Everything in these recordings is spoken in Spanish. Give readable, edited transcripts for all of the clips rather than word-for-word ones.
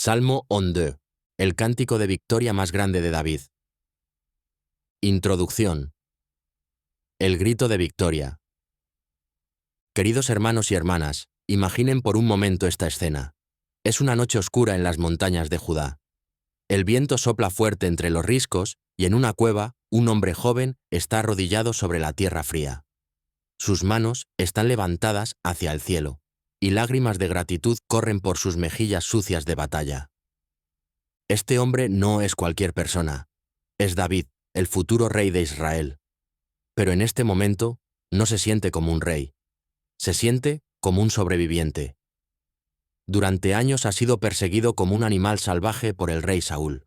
Salmo 11. El cántico de victoria más grande de David. Introducción. El grito de victoria. Queridos hermanos y hermanas, imaginen por un momento esta escena. Es una noche oscura en las montañas de Judá. El viento sopla fuerte entre los riscos y en una cueva, un hombre joven está arrodillado sobre la tierra fría. Sus manos están levantadas hacia el cielo, y lágrimas de gratitud corren por sus mejillas sucias de batalla. Este hombre no es cualquier persona. Es David, el futuro rey de Israel. Pero en este momento no se siente como un rey. Se siente como un sobreviviente. Durante años ha sido perseguido como un animal salvaje por el rey Saúl.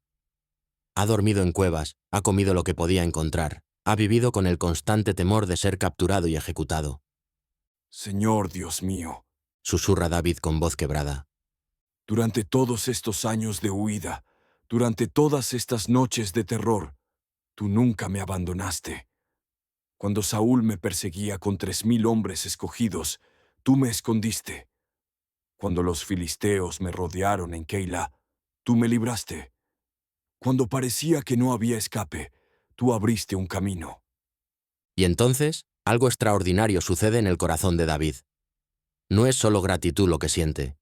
Ha dormido en cuevas, ha comido lo que podía encontrar, ha vivido con el constante temor de ser capturado y ejecutado. Señor Dios mío, Susurra David con voz quebrada. durante todos estos años de huida, durante todas estas noches de terror, tú nunca me abandonaste. Cuando Saúl me perseguía con 3000 hombres escogidos, tú me escondiste. Cuando los filisteos me rodearon en Keila, tú me libraste. Cuando parecía que no había escape, tú abriste un camino. Y entonces, algo extraordinario sucede en el corazón de David. No es solo gratitud lo que siente.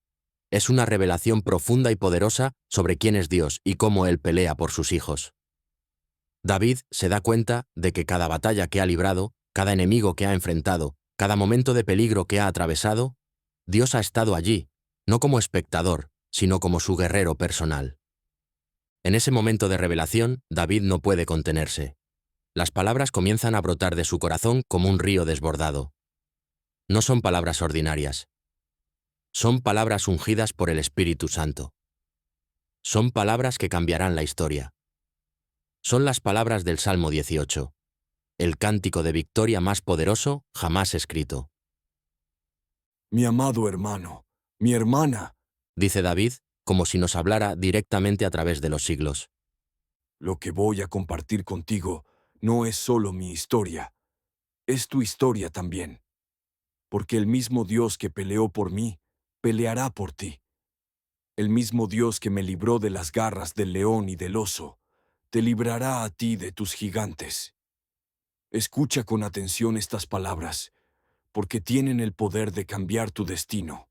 Es una revelación profunda y poderosa sobre quién es Dios y cómo Él pelea por sus hijos. David se da cuenta de que cada batalla que ha librado, cada enemigo que ha enfrentado, cada momento de peligro que ha atravesado, Dios ha estado allí, no como espectador, sino como su guerrero personal. En ese momento de revelación, David no puede contenerse. Las palabras comienzan a brotar de su corazón como un río desbordado. No son palabras ordinarias. Son palabras ungidas por el Espíritu Santo. Son palabras que cambiarán la historia. Son las palabras del Salmo 18, el cántico de victoria más poderoso jamás escrito. Mi amado hermano, mi hermana, Dice David, como si nos hablara directamente a través de los siglos. lo que voy a compartir contigo no es solo mi historia, es tu historia también. Porque el mismo Dios que peleó por mí, peleará por ti. El mismo Dios que me libró de las garras del león y del oso, te librará a ti de tus gigantes. Escucha con atención estas palabras, porque tienen el poder de cambiar tu destino.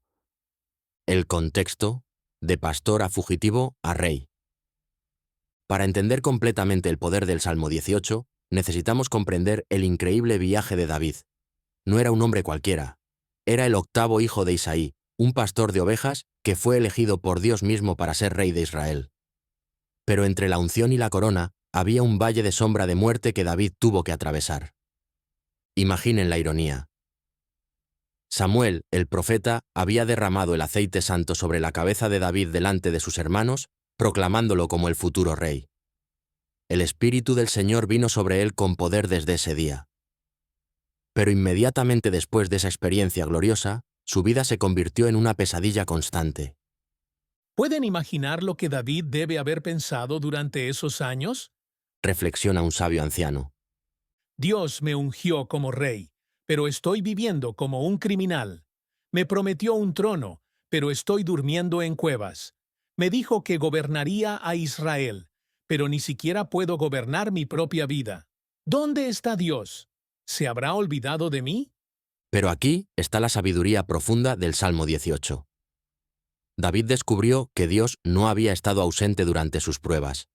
El contexto, de pastor a fugitivo a rey. Para entender completamente el poder del Salmo 18, necesitamos comprender el increíble viaje de David. No era un hombre cualquiera. Era el octavo hijo de Isaí, un pastor de ovejas que fue elegido por Dios mismo para ser rey de Israel. Pero entre la unción y la corona había un valle de sombra de muerte que David tuvo que atravesar. Imaginen la ironía. Samuel, el profeta, había derramado el aceite santo sobre la cabeza de David delante de sus hermanos, proclamándolo como el futuro rey. El Espíritu del Señor vino sobre él con poder desde ese día. Pero inmediatamente después de esa experiencia gloriosa, su vida se convirtió en una pesadilla constante. ¿Pueden imaginar lo que David debe haber pensado durante esos años? Reflexiona un sabio anciano. Dios me ungió como rey, pero estoy viviendo como un criminal. Me prometió un trono, pero estoy durmiendo en cuevas. Me dijo que gobernaría a Israel, pero ni siquiera puedo gobernar mi propia vida. ¿Dónde está Dios? ¿Se habrá olvidado de mí? Pero aquí está la sabiduría profunda del Salmo 18. David descubrió que Dios no había estado ausente durante sus pruebas.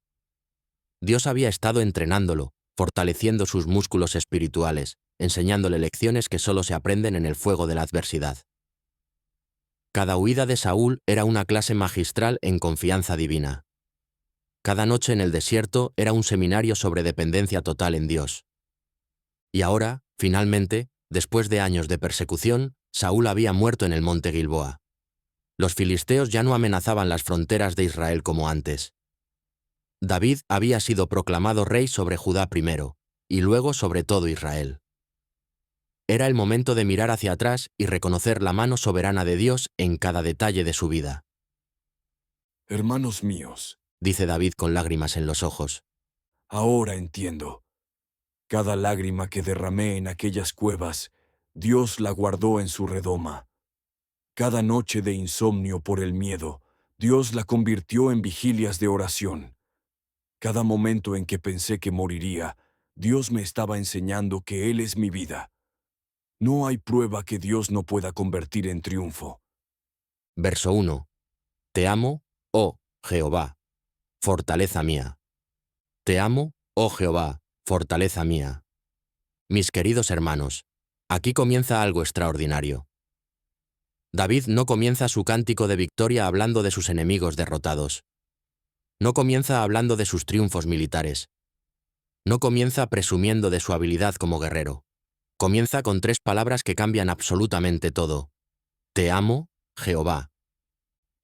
Dios había estado entrenándolo, fortaleciendo sus músculos espirituales, enseñándole lecciones que solo se aprenden en el fuego de la adversidad. Cada huida de Saúl era una clase magistral en confianza divina. Cada noche en el desierto era un seminario sobre dependencia total en Dios. Y ahora, finalmente, después de años de persecución, Saúl había muerto en el monte Gilboa. Los filisteos ya no amenazaban las fronteras de Israel como antes. David había sido proclamado rey sobre Judá primero, y luego sobre todo Israel. Era el momento de mirar hacia atrás y reconocer la mano soberana de Dios en cada detalle de su vida. Hermanos míos, Dice David con lágrimas en los ojos. ahora entiendo. Cada lágrima que derramé en aquellas cuevas, Dios la guardó en su redoma. Cada noche de insomnio por el miedo, Dios la convirtió en vigilias de oración. Cada momento en que pensé que moriría, Dios me estaba enseñando que Él es mi vida. No hay prueba que Dios no pueda convertir en triunfo. Verso 1. Te amo, oh Jehová, fortaleza mía. Te amo, oh Jehová, fortaleza mía. Mis queridos hermanos, aquí comienza algo extraordinario. David no comienza su cántico de victoria hablando de sus enemigos derrotados. No comienza hablando de sus triunfos militares. No comienza presumiendo de su habilidad como guerrero. Comienza con 3 palabras que cambian absolutamente todo. Te amo, Jehová.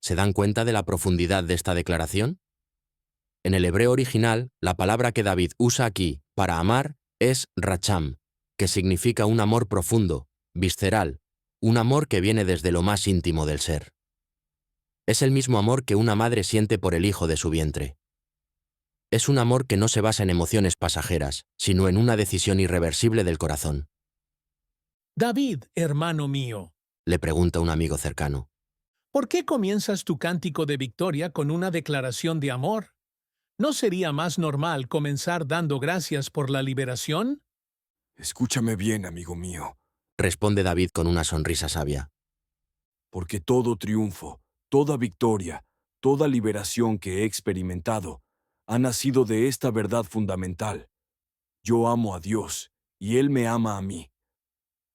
¿Se dan cuenta de la profundidad de esta declaración? En el hebreo original, la palabra que David usa aquí para amar es racham, que significa un amor profundo, visceral, un amor que viene desde lo más íntimo del ser. Es el mismo amor que una madre siente por el hijo de su vientre. Es un amor que no se basa en emociones pasajeras, sino en una decisión irreversible del corazón. David, hermano mío, Le pregunta un amigo cercano. ¿por qué comienzas tu cántico de victoria con una declaración de amor? ¿No sería más normal comenzar dando gracias por la liberación? Escúchame bien, amigo mío, Responde David con una sonrisa sabia. porque todo triunfo, toda victoria, toda liberación que he experimentado, ha nacido de esta verdad fundamental. Yo amo a Dios, y Él me ama a mí.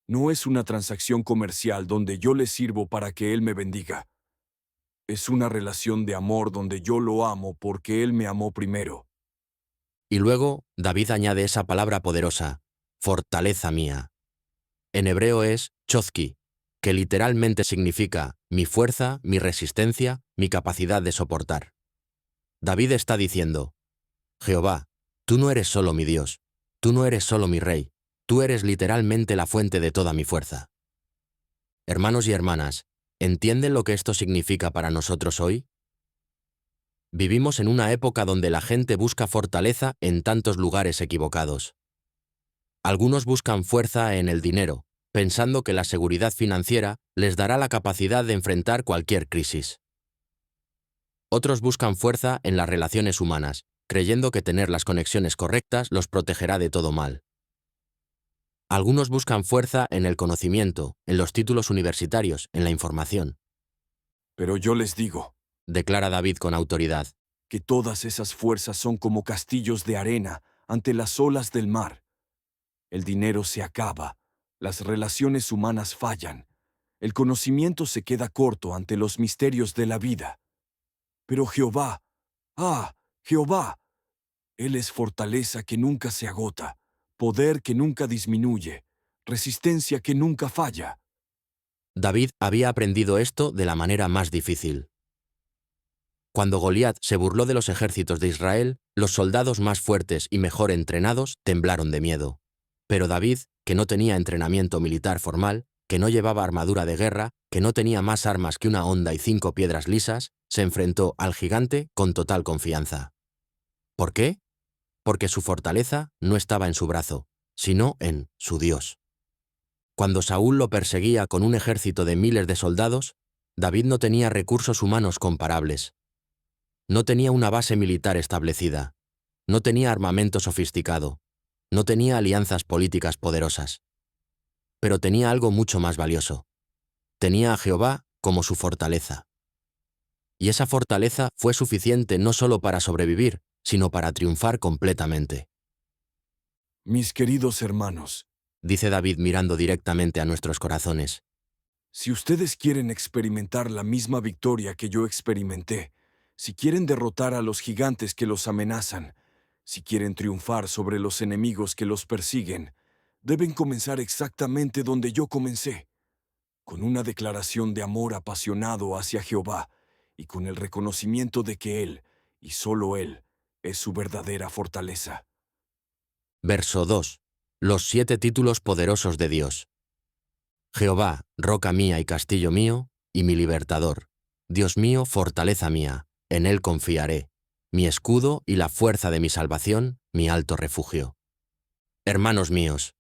No es una transacción comercial donde yo le sirvo para que Él me bendiga. Es una relación de amor donde yo lo amo porque Él me amó primero. Y luego, David añade esa palabra poderosa, fortaleza mía. En hebreo es chozki, que literalmente significa mi fuerza, mi resistencia, mi capacidad de soportar. David está diciendo, Jehová, tú no eres solo mi Dios, tú no eres solo mi Rey, tú eres literalmente la fuente de toda mi fuerza. Hermanos y hermanas, ¿entienden lo que esto significa para nosotros hoy? Vivimos en una época donde la gente busca fortaleza en tantos lugares equivocados. Algunos buscan fuerza en el dinero, pensando que la seguridad financiera les dará la capacidad de enfrentar cualquier crisis. Otros buscan fuerza en las relaciones humanas, creyendo que tener las conexiones correctas los protegerá de todo mal. Algunos buscan fuerza en el conocimiento, en los títulos universitarios, en la información. Pero yo les digo, Declara David con autoridad. que todas esas fuerzas son como castillos de arena ante las olas del mar. El dinero se acaba, las relaciones humanas fallan, el conocimiento se queda corto ante los misterios de la vida. Pero Jehová, Jehová, Él es fortaleza que nunca se agota, poder que nunca disminuye, resistencia que nunca falla. David había aprendido esto de la manera más difícil. Cuando Goliat se burló de los ejércitos de Israel, los soldados más fuertes y mejor entrenados temblaron de miedo. Pero David, que no tenía entrenamiento militar formal, que no llevaba armadura de guerra, que no tenía más armas que una honda y 5 piedras lisas, se enfrentó al gigante con total confianza. ¿Por qué? Porque su fortaleza no estaba en su brazo, sino en su Dios. Cuando Saúl lo perseguía con un ejército de miles de soldados, David no tenía recursos humanos comparables. No tenía una base militar establecida. No tenía armamento sofisticado. No tenía alianzas políticas poderosas. Pero tenía algo mucho más valioso. Tenía a Jehová como su fortaleza. Y esa fortaleza fue suficiente no solo para sobrevivir, sino para triunfar completamente. Mis queridos hermanos, Dice David mirando directamente a nuestros corazones. si ustedes quieren experimentar la misma victoria que yo experimenté, si quieren derrotar a los gigantes que los amenazan, si quieren triunfar sobre los enemigos que los persiguen, deben comenzar exactamente donde yo comencé, con una declaración de amor apasionado hacia Jehová y con el reconocimiento de que Él, y solo Él, es su verdadera fortaleza. Verso 2. Los 7 títulos poderosos de Dios. Jehová, roca mía y castillo mío, y mi libertador. Dios mío, fortaleza mía, en Él confiaré. Mi escudo y la fuerza de mi salvación, mi alto refugio. Hermanos míos,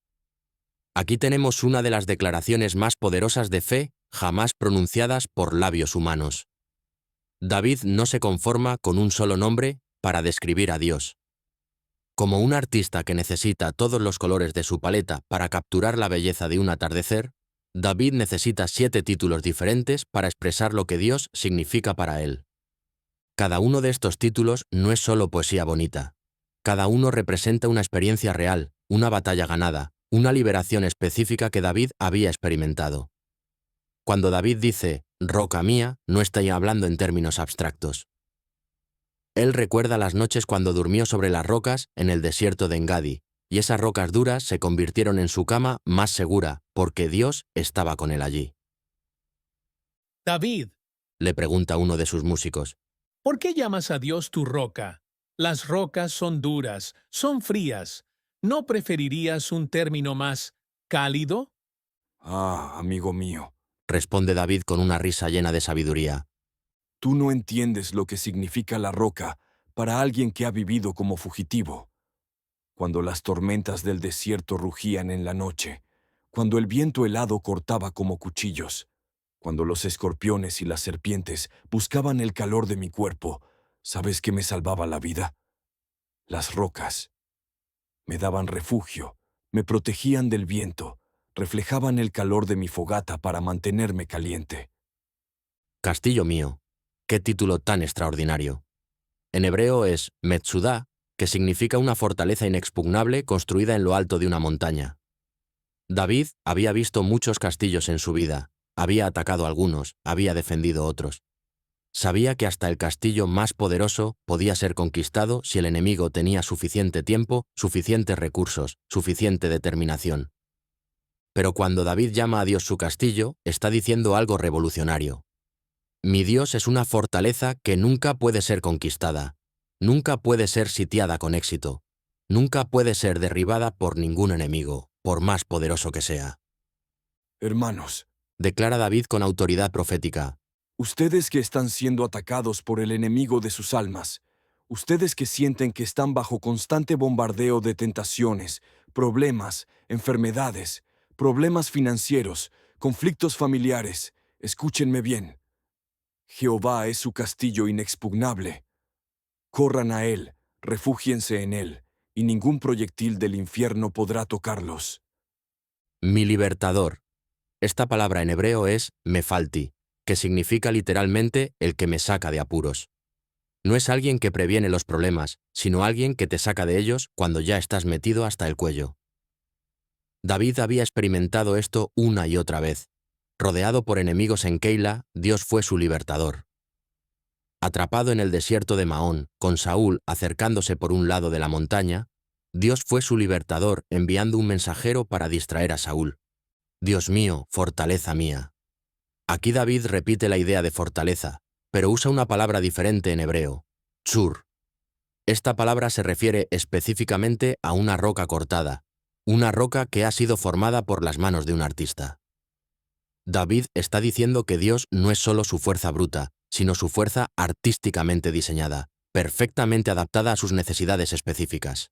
aquí tenemos una de las declaraciones más poderosas de fe jamás pronunciadas por labios humanos. David no se conforma con un solo nombre para describir a Dios. Como un artista que necesita todos los colores de su paleta para capturar la belleza de un atardecer, David necesita 7 títulos diferentes para expresar lo que Dios significa para él. Cada uno de estos títulos no es solo poesía bonita. Cada uno representa una experiencia real, una batalla ganada, una liberación específica que David había experimentado. Cuando David dice, roca mía, no está hablando en términos abstractos. Él recuerda las noches cuando durmió sobre las rocas en el desierto de Engadi, y esas rocas duras se convirtieron en su cama más segura, porque Dios estaba con él allí. David, Le pregunta uno de sus músicos. ¿por qué llamas a Dios tu roca? Las rocas son duras, son frías. ¿No preferirías un término más cálido? Ah, amigo mío, Responde David con una risa llena de sabiduría. tú no entiendes lo que significa la roca para alguien que ha vivido como fugitivo. Cuando las tormentas del desierto rugían en la noche, cuando el viento helado cortaba como cuchillos, cuando los escorpiones y las serpientes buscaban el calor de mi cuerpo, ¿sabes qué me salvaba la vida? Las rocas. Me daban refugio, me protegían del viento, reflejaban el calor de mi fogata para mantenerme caliente. Castillo mío. Qué título tan extraordinario. En hebreo es Metzudá, que significa una fortaleza inexpugnable construida en lo alto de una montaña. David había visto muchos castillos en su vida, había atacado algunos, había defendido otros. Sabía que hasta el castillo más poderoso podía ser conquistado si el enemigo tenía suficiente tiempo, suficientes recursos, suficiente determinación. Pero cuando David llama a Dios su castillo, está diciendo algo revolucionario. Mi Dios es una fortaleza que nunca puede ser conquistada, nunca puede ser sitiada con éxito, nunca puede ser derribada por ningún enemigo, por más poderoso que sea. Hermanos, Declara David con autoridad profética. ustedes que están siendo atacados por el enemigo de sus almas, ustedes que sienten que están bajo constante bombardeo de tentaciones, problemas, enfermedades, problemas financieros, conflictos familiares, escúchenme bien. Jehová es su castillo inexpugnable. Corran a él, refúgiense en él, y ningún proyectil del infierno podrá tocarlos. Mi libertador. Esta palabra en hebreo es mefalti, que significa literalmente el que me saca de apuros. No es alguien que previene los problemas, sino alguien que te saca de ellos cuando ya estás metido hasta el cuello. David había experimentado esto una y otra vez. Rodeado por enemigos en Keila, Dios fue su libertador. Atrapado en el desierto de Maón, con Saúl acercándose por un lado de la montaña, Dios fue su libertador enviando un mensajero para distraer a Saúl. Dios mío, fortaleza mía. Aquí David repite la idea de fortaleza, pero usa una palabra diferente en hebreo, tsur. Esta palabra se refiere específicamente a una roca cortada, una roca que ha sido formada por las manos de un artista. David está diciendo que Dios no es solo su fuerza bruta, sino su fuerza artísticamente diseñada, perfectamente adaptada a sus necesidades específicas.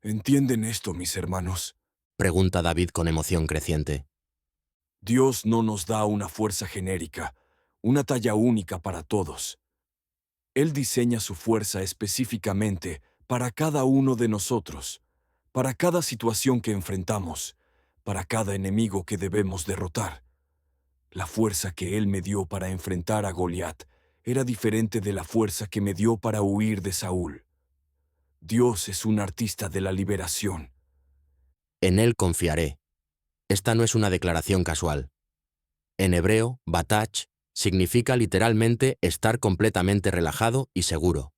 ¿Entienden esto, mis hermanos? Pregunta David con emoción creciente. Dios no nos da una fuerza genérica, una talla única para todos. Él diseña su fuerza específicamente para cada uno de nosotros, para cada situación que enfrentamos, para cada enemigo que debemos derrotar. La fuerza que Él me dio para enfrentar a Goliat era diferente de la fuerza que me dio para huir de Saúl. Dios es un artista de la liberación. En él confiaré. Esta no es una declaración casual. En hebreo, batach significa literalmente estar completamente relajado y seguro.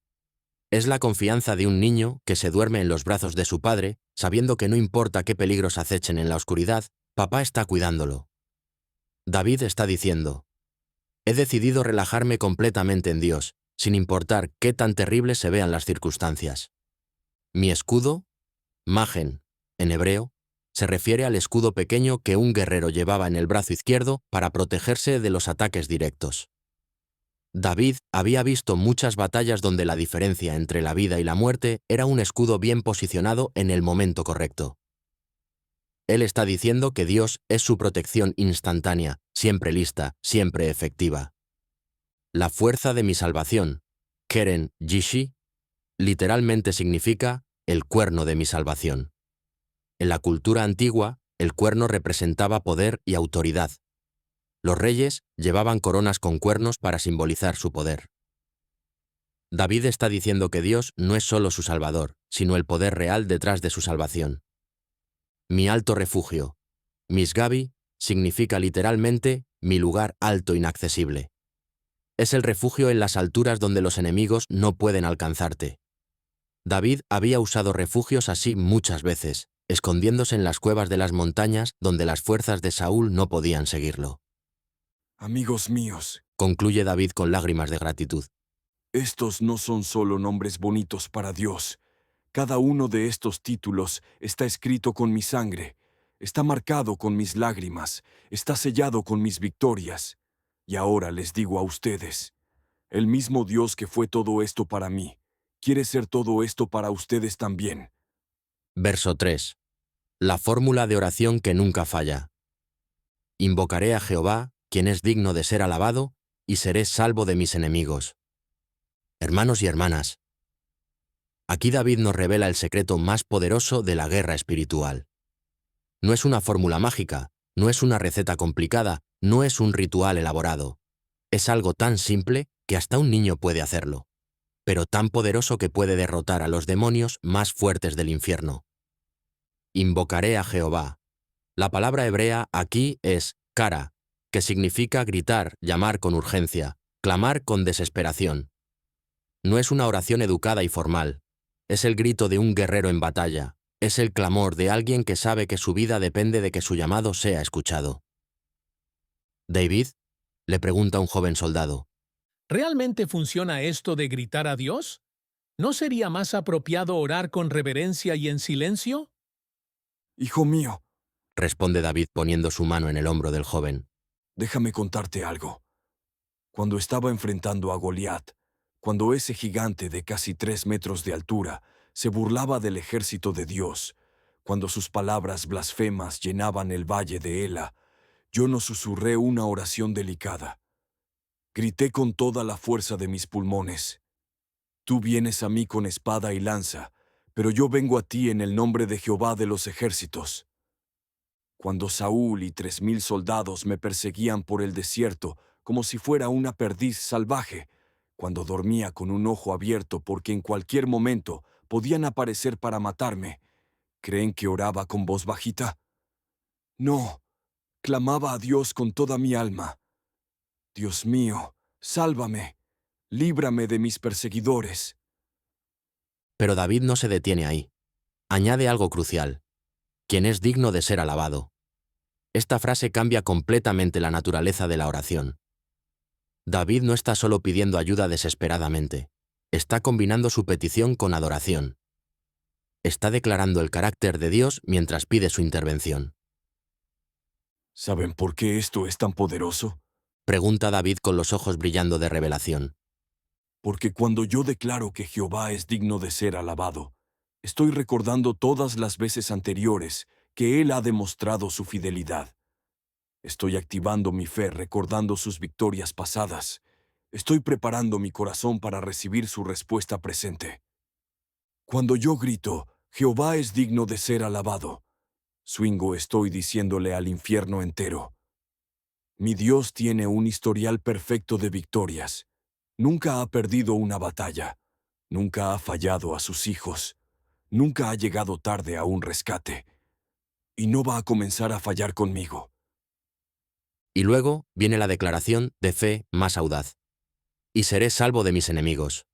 Es la confianza de un niño que se duerme en los brazos de su padre, sabiendo que no importa qué peligros acechen en la oscuridad, papá está cuidándolo. David está diciendo, he decidido relajarme completamente en Dios, sin importar qué tan terribles se vean las circunstancias. Mi escudo, magen, en hebreo, se refiere al escudo pequeño que un guerrero llevaba en el brazo izquierdo para protegerse de los ataques directos. David había visto muchas batallas donde la diferencia entre la vida y la muerte era un escudo bien posicionado en el momento correcto. Él está diciendo que Dios es su protección instantánea, siempre lista, siempre efectiva. La fuerza de mi salvación, Keren Yishi, literalmente significa el cuerno de mi salvación. En la cultura antigua, el cuerno representaba poder y autoridad. Los reyes llevaban coronas con cuernos para simbolizar su poder. David está diciendo que Dios no es solo su Salvador, sino el poder real detrás de su salvación. Mi alto refugio, Misgabi, significa literalmente mi lugar alto inaccesible. Es el refugio en las alturas donde los enemigos no pueden alcanzarte. David había usado refugios así muchas veces, escondiéndose en las cuevas de las montañas donde las fuerzas de Saúl no podían seguirlo. Amigos míos, Concluye David con lágrimas de gratitud. estos no son solo nombres bonitos para Dios. Cada uno de estos títulos está escrito con mi sangre, está marcado con mis lágrimas, está sellado con mis victorias. Y ahora les digo a ustedes, el mismo Dios que fue todo esto para mí, quiere ser todo esto para ustedes también. Verso 3. La fórmula de oración que nunca falla. Invocaré a Jehová, quien es digno de ser alabado, y seré salvo de mis enemigos. Hermanos y hermanas, aquí David nos revela el secreto más poderoso de la guerra espiritual. No es una fórmula mágica, no es una receta complicada, no es un ritual elaborado. Es algo tan simple que hasta un niño puede hacerlo, pero tan poderoso que puede derrotar a los demonios más fuertes del infierno. Invocaré a Jehová. La palabra hebrea aquí es kara, que significa gritar, llamar con urgencia, clamar con desesperación. No es una oración educada y formal, es el grito de un guerrero en batalla, es el clamor de alguien que sabe que su vida depende de que su llamado sea escuchado. David, le pregunta un joven soldado, ¿Realmente funciona esto de gritar a Dios? ¿No sería más apropiado orar con reverencia y en silencio? Hijo mío, responde David poniendo su mano en el hombro del joven. déjame contarte algo. Cuando estaba enfrentando a Goliat, cuando ese gigante de casi 3 metros de altura se burlaba del ejército de Dios, cuando sus palabras blasfemas llenaban el valle de Ela, yo no susurré una oración delicada. Grité con toda la fuerza de mis pulmones. Tú vienes a mí con espada y lanza, pero yo vengo a ti en el nombre de Jehová de los ejércitos. Cuando Saúl y 3000 soldados me perseguían por el desierto como si fuera una perdiz salvaje, cuando dormía con un ojo abierto porque en cualquier momento podían aparecer para matarme, ¿creen que oraba con voz bajita? No, clamaba a Dios con toda mi alma. Dios mío, sálvame, líbrame de mis perseguidores. Pero David no se detiene ahí. Añade algo crucial. Quien es digno de ser alabado. Esta frase cambia completamente la naturaleza de la oración. David no está solo pidiendo ayuda desesperadamente. Está combinando su petición con adoración. Está declarando el carácter de Dios mientras pide su intervención. ¿Saben por qué esto es tan poderoso? Pregunta David con los ojos brillando de revelación. Porque cuando yo declaro que Jehová es digno de ser alabado, estoy recordando todas las veces anteriores que Él ha demostrado su fidelidad. Estoy activando mi fe recordando sus victorias pasadas. Estoy preparando mi corazón para recibir su respuesta presente. Cuando yo grito, Jehová es digno de ser alabado, swingo estoy diciéndole al infierno entero. Mi Dios tiene un historial perfecto de victorias. Nunca ha perdido una batalla. Nunca ha fallado a sus hijos. Nunca ha llegado tarde a un rescate. Y no va a comenzar a fallar conmigo. Y luego viene la declaración de fe más audaz. Y seré salvo de mis enemigos.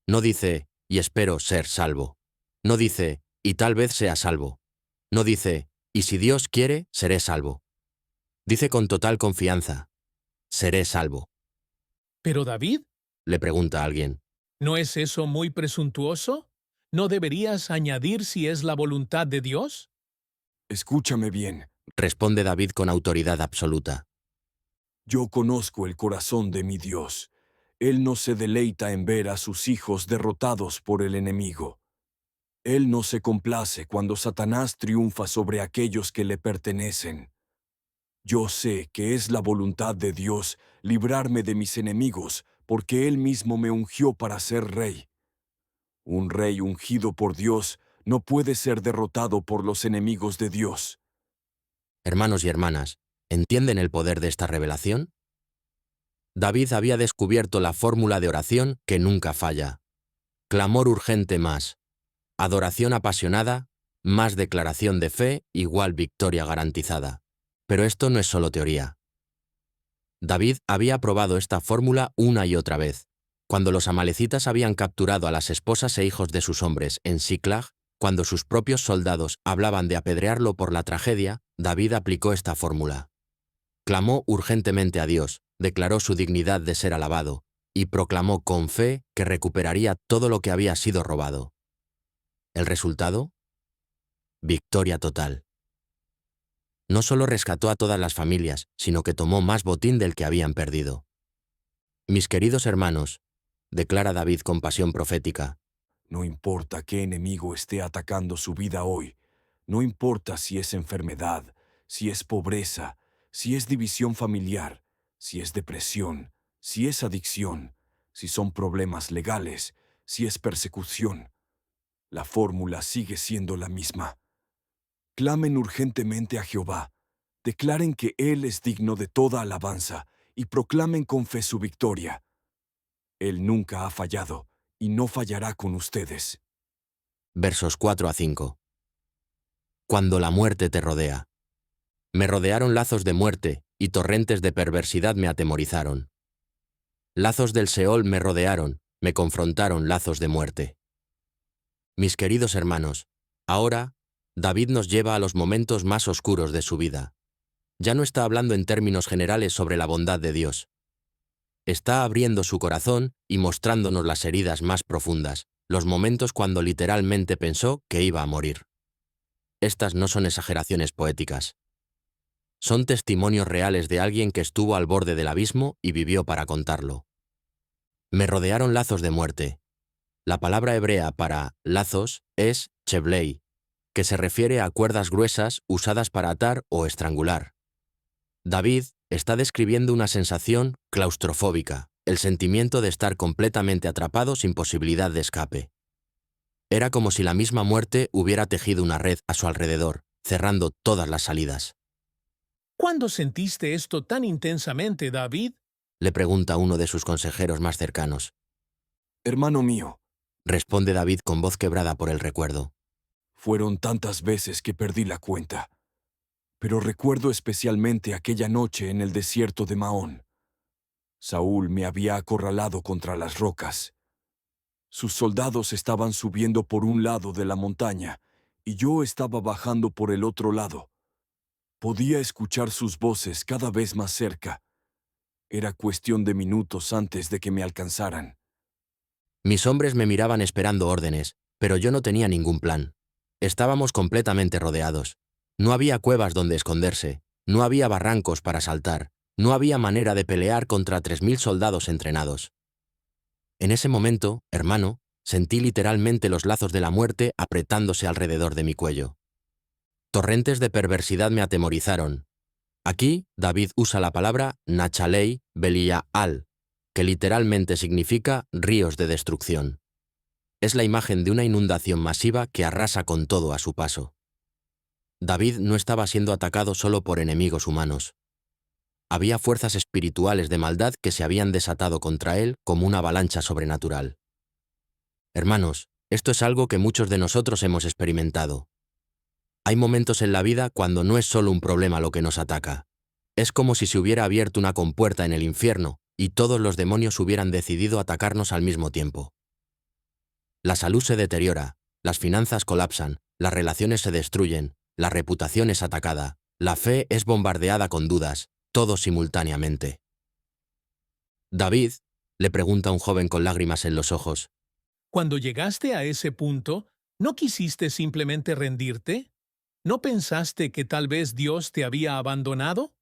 No dice, y espero ser salvo. No dice, y tal vez sea salvo. No dice, y si Dios quiere, seré salvo. Dice con total confianza, seré salvo. Pero David, Le pregunta a alguien. ¿no es eso muy presuntuoso? ¿No deberías añadir si es la voluntad de Dios? Escúchame bien. Responde David con autoridad absoluta. Yo conozco el corazón de mi Dios. Él no se deleita en ver a sus hijos derrotados por el enemigo. Él no se complace cuando Satanás triunfa sobre aquellos que le pertenecen. Yo sé que es la voluntad de Dios librarme de mis enemigos porque Él mismo me ungió para ser rey. Un rey ungido por Dios no puede ser derrotado por los enemigos de Dios. Hermanos y hermanas, ¿entienden el poder de esta revelación? David había descubierto la fórmula de oración que nunca falla. Clamor urgente más. Adoración apasionada, más declaración de fe, igual victoria garantizada. Pero esto no es solo teoría. David había probado esta fórmula una y otra vez. Cuando los amalecitas habían capturado a las esposas e hijos de sus hombres en Siclag, cuando sus propios soldados hablaban de apedrearlo por la tragedia, David aplicó esta fórmula. Clamó urgentemente a Dios, declaró su dignidad de ser alabado, y proclamó con fe que recuperaría todo lo que había sido robado. ¿El resultado? Victoria total. No solo rescató a todas las familias, sino que tomó más botín del que habían perdido. Mis queridos hermanos, declara David con pasión profética, No importa qué enemigo esté atacando su vida hoy, no importa si es enfermedad, si es pobreza, si es división familiar, si es depresión, si es adicción, si son problemas legales, si es persecución. La fórmula sigue siendo la misma. Clamen urgentemente a Jehová, declaren que Él es digno de toda alabanza y proclamen con fe su victoria. Él nunca ha fallado y no fallará con ustedes. versos 4 a 5. Cuando la muerte te rodea. Me rodearon lazos de muerte, y torrentes de perversidad me atemorizaron. Lazos del Seol me rodearon, me confrontaron lazos de muerte. Mis queridos hermanos, ahora, David nos lleva a los momentos más oscuros de su vida. Ya no está hablando en términos generales sobre la bondad de Dios. Está abriendo su corazón y mostrándonos las heridas más profundas, los momentos cuando literalmente pensó que iba a morir. Estas no son exageraciones poéticas. Son testimonios reales de alguien que estuvo al borde del abismo y vivió para contarlo. Me rodearon lazos de muerte. La palabra hebrea para lazos es cheblei, que se refiere a cuerdas gruesas usadas para atar o estrangular. David está describiendo una sensación claustrofóbica, el sentimiento de estar completamente atrapado sin posibilidad de escape. Era como si la misma muerte hubiera tejido una red a su alrededor, cerrando todas las salidas. ¿Cuándo sentiste esto tan intensamente, David? Le pregunta uno de sus consejeros más cercanos. Hermano mío, Responde David con voz quebrada por el recuerdo. fueron tantas veces que perdí la cuenta, pero recuerdo especialmente aquella noche en el desierto de Maón. Saúl me había acorralado contra las rocas. Sus soldados estaban subiendo por un lado de la montaña y yo estaba bajando por el otro lado. Podía escuchar sus voces cada vez más cerca. Era cuestión de minutos antes de que me alcanzaran. Mis hombres me miraban esperando órdenes, pero yo no tenía ningún plan. Estábamos completamente rodeados. No había cuevas donde esconderse, no había barrancos para saltar, no había manera de pelear contra 3000 soldados entrenados. En ese momento, hermano, sentí literalmente los lazos de la muerte apretándose alrededor de mi cuello. Torrentes de perversidad me atemorizaron. Aquí, David usa la palabra Nachalei Belial, que literalmente significa ríos de destrucción. Es la imagen de una inundación masiva que arrasa con todo a su paso. David no estaba siendo atacado solo por enemigos humanos. Había fuerzas espirituales de maldad que se habían desatado contra él como una avalancha sobrenatural. Hermanos, esto es algo que muchos de nosotros hemos experimentado. Hay momentos en la vida cuando no es solo un problema lo que nos ataca. Es como si se hubiera abierto una compuerta en el infierno y todos los demonios hubieran decidido atacarnos al mismo tiempo. La salud se deteriora, las finanzas colapsan, las relaciones se destruyen, la reputación es atacada, la fe es bombardeada con dudas, todo simultáneamente. David, le pregunta un joven con lágrimas en los ojos, Cuando llegaste a ese punto, ¿no quisiste simplemente rendirte? ¿No pensaste que tal vez Dios te había abandonado?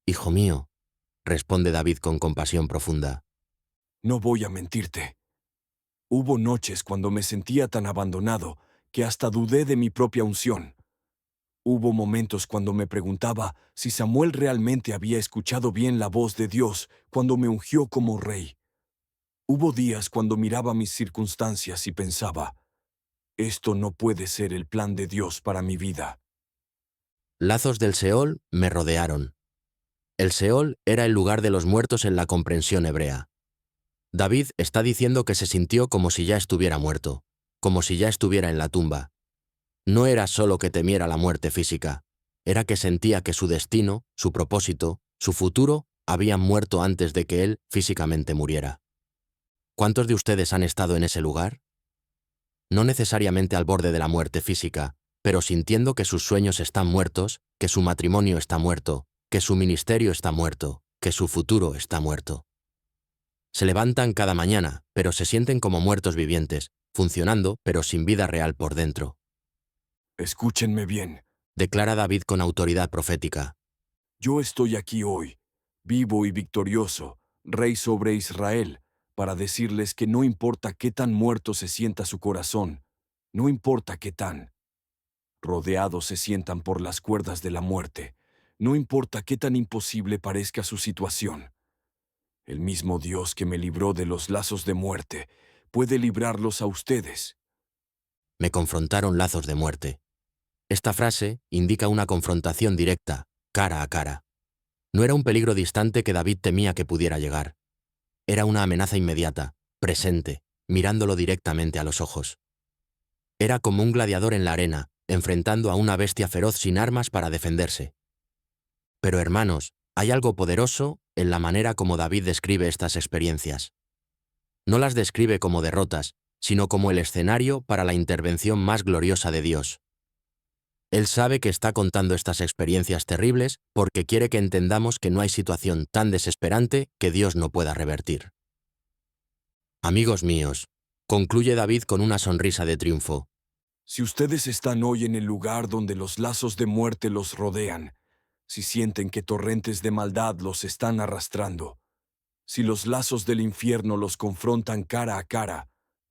hijo mío, responde David con compasión profunda. No voy a mentirte. Hubo noches cuando me sentía tan abandonado que hasta dudé de mi propia unción. Hubo momentos cuando me preguntaba si Samuel realmente había escuchado bien la voz de Dios cuando me ungió como rey. Hubo días cuando miraba mis circunstancias y pensaba, esto no puede ser el plan de Dios para mi vida. Lazos del Seol me rodearon. El Seol era el lugar de los muertos en la comprensión hebrea. David está diciendo que se sintió como si ya estuviera muerto, como si ya estuviera en la tumba. No era solo que temiera la muerte física, era que sentía que su destino, su propósito, su futuro habían muerto antes de que él físicamente muriera. ¿Cuántos de ustedes han estado en ese lugar? No necesariamente al borde de la muerte física, pero sintiendo que sus sueños están muertos, que su matrimonio está muerto, que su ministerio está muerto, que su futuro está muerto. Se levantan cada mañana, pero se sienten como muertos vivientes, funcionando, pero sin vida real por dentro. Escúchenme bien. Declara David con autoridad profética. Yo estoy aquí hoy, vivo y victorioso, rey sobre Israel, para decirles que no importa qué tan muerto se sienta su corazón, no importa qué tan rodeados se sientan por las cuerdas de la muerte, no importa qué tan imposible parezca su situación. El mismo Dios que me libró de los lazos de muerte puede librarlos a ustedes. Me confrontaron lazos de muerte. Esta frase indica una confrontación directa, cara a cara. No era un peligro distante que David temía que pudiera llegar. Era una amenaza inmediata, presente, mirándolo directamente a los ojos. Era como un gladiador en la arena, enfrentando a una bestia feroz sin armas para defenderse. Pero hermanos, hay algo poderoso en la manera como David describe estas experiencias. No las describe como derrotas, sino como el escenario para la intervención más gloriosa de Dios. Él sabe que está contando estas experiencias terribles porque quiere que entendamos que no hay situación tan desesperante que Dios no pueda revertir. Amigos míos, concluye David con una sonrisa de triunfo. Si ustedes están hoy en el lugar donde los lazos de muerte los rodean, si sienten que torrentes de maldad los están arrastrando, si los lazos del infierno los confrontan cara a cara,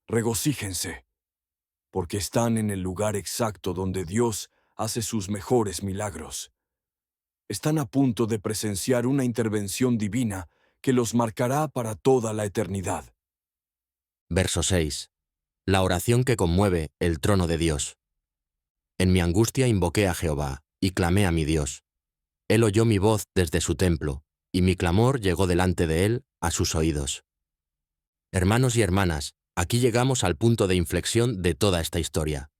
regocíjense, porque están en el lugar exacto donde Dios hace sus mejores milagros. Están a punto de presenciar una intervención divina que los marcará para toda la eternidad. Verso 6. La oración que conmueve el trono de Dios. En mi angustia invoqué a Jehová, y clamé a mi Dios. Él oyó mi voz desde su templo, y mi clamor llegó delante de él a sus oídos. Hermanos y hermanas, aquí llegamos al punto de inflexión de toda esta historia.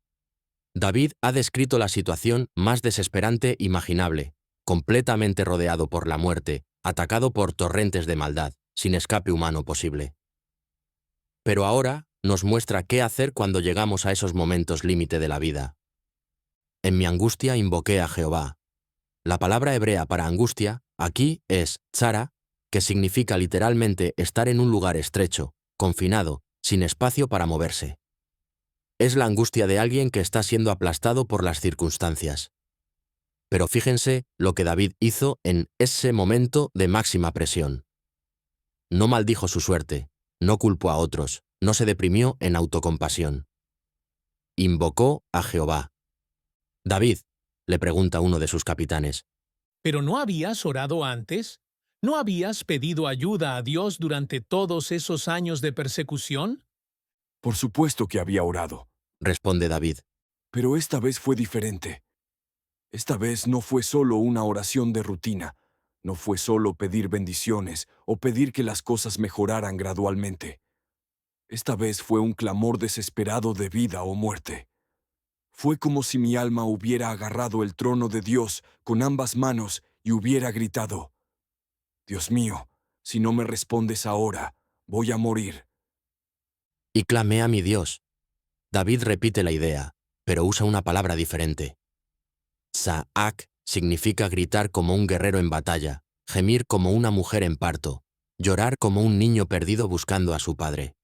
David ha descrito la situación más desesperante imaginable, completamente rodeado por la muerte, atacado por torrentes de maldad, sin escape humano posible. Pero ahora nos muestra qué hacer cuando llegamos a esos momentos límite de la vida. En mi angustia invoqué a Jehová. La palabra hebrea para angustia aquí es tzara, que significa literalmente estar en un lugar estrecho, confinado, sin espacio para moverse. Es la angustia de alguien que está siendo aplastado por las circunstancias. Pero fíjense lo que David hizo en ese momento de máxima presión. No maldijo su suerte, no culpó a otros, no se deprimió en autocompasión. Invocó a Jehová. David, le pregunta uno de sus capitanes, ¿pero no habías orado antes? ¿No habías pedido ayuda a Dios durante todos esos años de persecución? Por supuesto que había orado, responde David. pero esta vez fue diferente. Esta vez no fue solo una oración de rutina, no fue solo pedir bendiciones o pedir que las cosas mejoraran gradualmente. Esta vez fue un clamor desesperado de vida o muerte. Fue como si mi alma hubiera agarrado el trono de Dios con ambas manos y hubiera gritado, Dios mío, si no me respondes ahora, voy a morir. Y clamé a mi Dios. David repite la idea, pero usa una palabra diferente. Sa'ak significa gritar como un guerrero en batalla, gemir como una mujer en parto, llorar como un niño perdido buscando a su padre.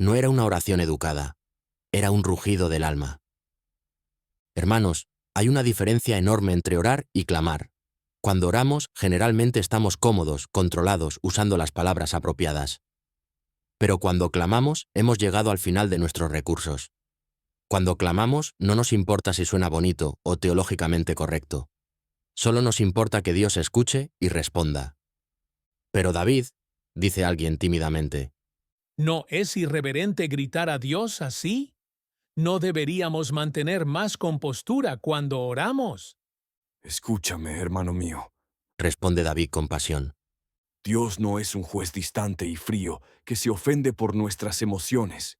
No era una oración educada, era un rugido del alma. Hermanos, hay una diferencia enorme entre orar y clamar. Cuando oramos, generalmente estamos cómodos, controlados, usando las palabras apropiadas. Pero cuando clamamos, hemos llegado al final de nuestros recursos. Cuando clamamos, no nos importa si suena bonito o teológicamente correcto. Solo nos importa que Dios escuche y responda. Pero David, dice alguien tímidamente, ¿No es irreverente gritar a Dios así? ¿No deberíamos mantener más compostura cuando oramos? Escúchame, hermano mío. responde David con pasión. Dios no es un juez distante y frío que se ofende por nuestras emociones.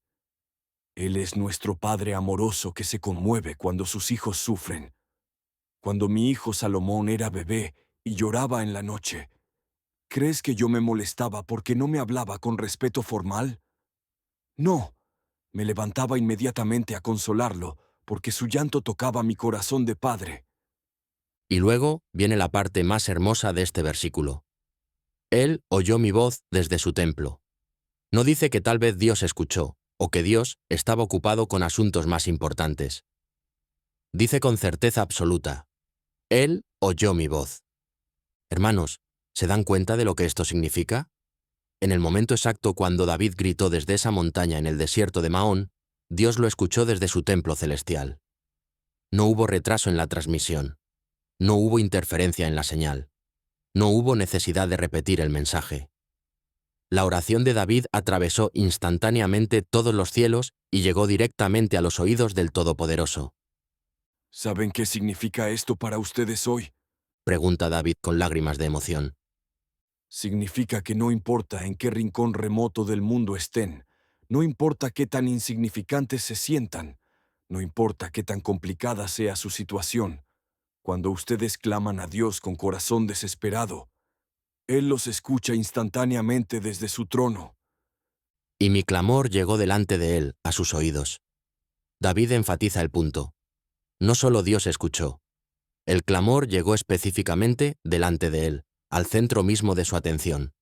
Él es nuestro Padre amoroso que se conmueve cuando sus hijos sufren. Cuando mi hijo Salomón era bebé y lloraba en la noche, ¿crees que yo me molestaba porque no me hablaba con respeto formal? No, me levantaba inmediatamente a consolarlo, porque su llanto tocaba mi corazón de padre. Y luego viene la parte más hermosa de este versículo. Él oyó mi voz desde su templo. No dice que tal vez Dios escuchó, o que Dios estaba ocupado con asuntos más importantes. Dice con certeza absoluta, Él oyó mi voz. Hermanos, ¿se dan cuenta de lo que esto significa? En el momento exacto cuando David gritó desde esa montaña en el desierto de Mahón, Dios lo escuchó desde su templo celestial. No hubo retraso en la transmisión. No hubo interferencia en la señal. No hubo necesidad de repetir el mensaje. La oración de David atravesó instantáneamente todos los cielos y llegó directamente a los oídos del Todopoderoso. ¿Saben qué significa esto para ustedes hoy? Pregunta David con lágrimas de emoción. Significa que no importa en qué rincón remoto del mundo estén, no importa qué tan insignificantes se sientan, no importa qué tan complicada sea su situación, cuando ustedes claman a Dios con corazón desesperado, Él los escucha instantáneamente desde su trono. Y mi clamor llegó delante de él, a sus oídos. David enfatiza el punto. No solo Dios escuchó. El clamor llegó específicamente delante de él, al centro mismo de su atención.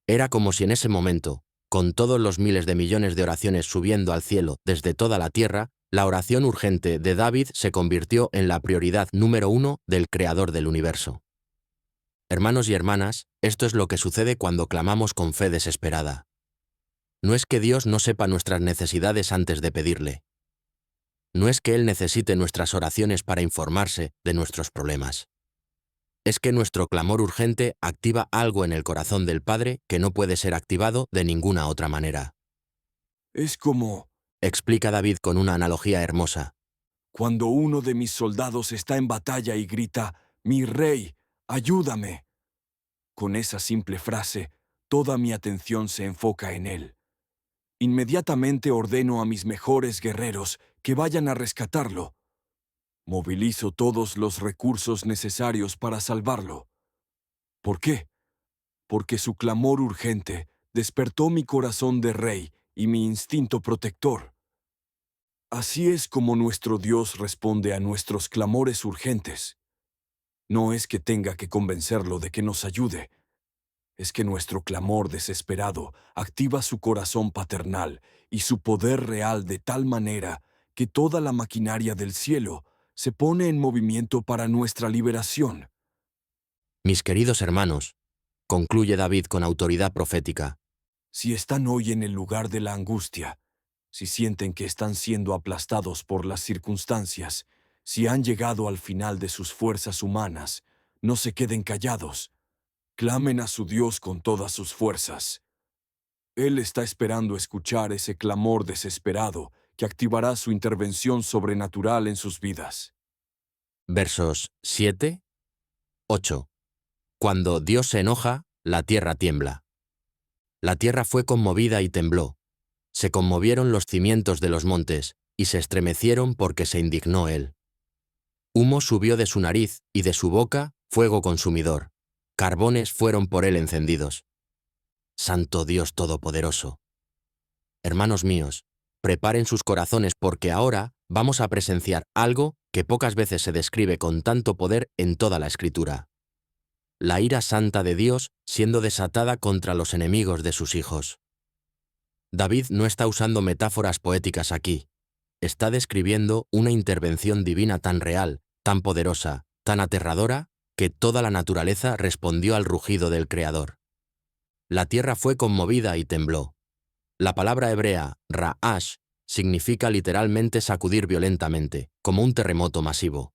Era como si en ese momento, con todos los miles de millones de oraciones subiendo al cielo desde toda la tierra, la oración urgente de David se convirtió en la prioridad número 1 del Creador del universo. Hermanos y hermanas, esto es lo que sucede cuando clamamos con fe desesperada. No es que Dios no sepa nuestras necesidades antes de pedirle. No es que Él necesite nuestras oraciones para informarse de nuestros problemas. Es que nuestro clamor urgente activa algo en el corazón del Padre que no puede ser activado de ninguna otra manera. Es como Explica David con una analogía hermosa. cuando uno de mis soldados está en batalla y grita, «Mi rey, ayúdame». Con esa simple frase, toda mi atención se enfoca en él. Inmediatamente ordeno a mis mejores guerreros que vayan a rescatarlo. Movilizo todos los recursos necesarios para salvarlo. ¿Por qué? Porque su clamor urgente despertó mi corazón de rey y mi instinto protector. Así es como nuestro Dios responde a nuestros clamores urgentes. No es que tenga que convencerlo de que nos ayude, es que nuestro clamor desesperado activa su corazón paternal y su poder real de tal manera que toda la maquinaria del cielo se pone en movimiento para nuestra liberación. Mis queridos hermanos, concluye David con autoridad profética, Si están hoy en el lugar de la angustia, si sienten que están siendo aplastados por las circunstancias, si han llegado al final de sus fuerzas humanas, no se queden callados. Clamen a su Dios con todas sus fuerzas. Él está esperando escuchar ese clamor desesperado que activará su intervención sobrenatural en sus vidas. versos 7, 8. Cuando Dios se enoja, la tierra tiembla. La tierra fue conmovida y tembló. Se conmovieron los cimientos de los montes, y se estremecieron porque se indignó él. Humo subió de su nariz, y de su boca fuego consumidor. Carbones fueron por él encendidos. Santo Dios Todopoderoso. Hermanos míos, preparen sus corazones porque ahora vamos a presenciar algo que pocas veces se describe con tanto poder en toda la Escritura. La ira santa de Dios siendo desatada contra los enemigos de sus hijos. David no está usando metáforas poéticas aquí. Está describiendo una intervención divina tan real, tan poderosa, tan aterradora, que toda la naturaleza respondió al rugido del Creador. La tierra fue conmovida y tembló. La palabra hebrea, ra'ash, significa literalmente sacudir violentamente, como un terremoto masivo.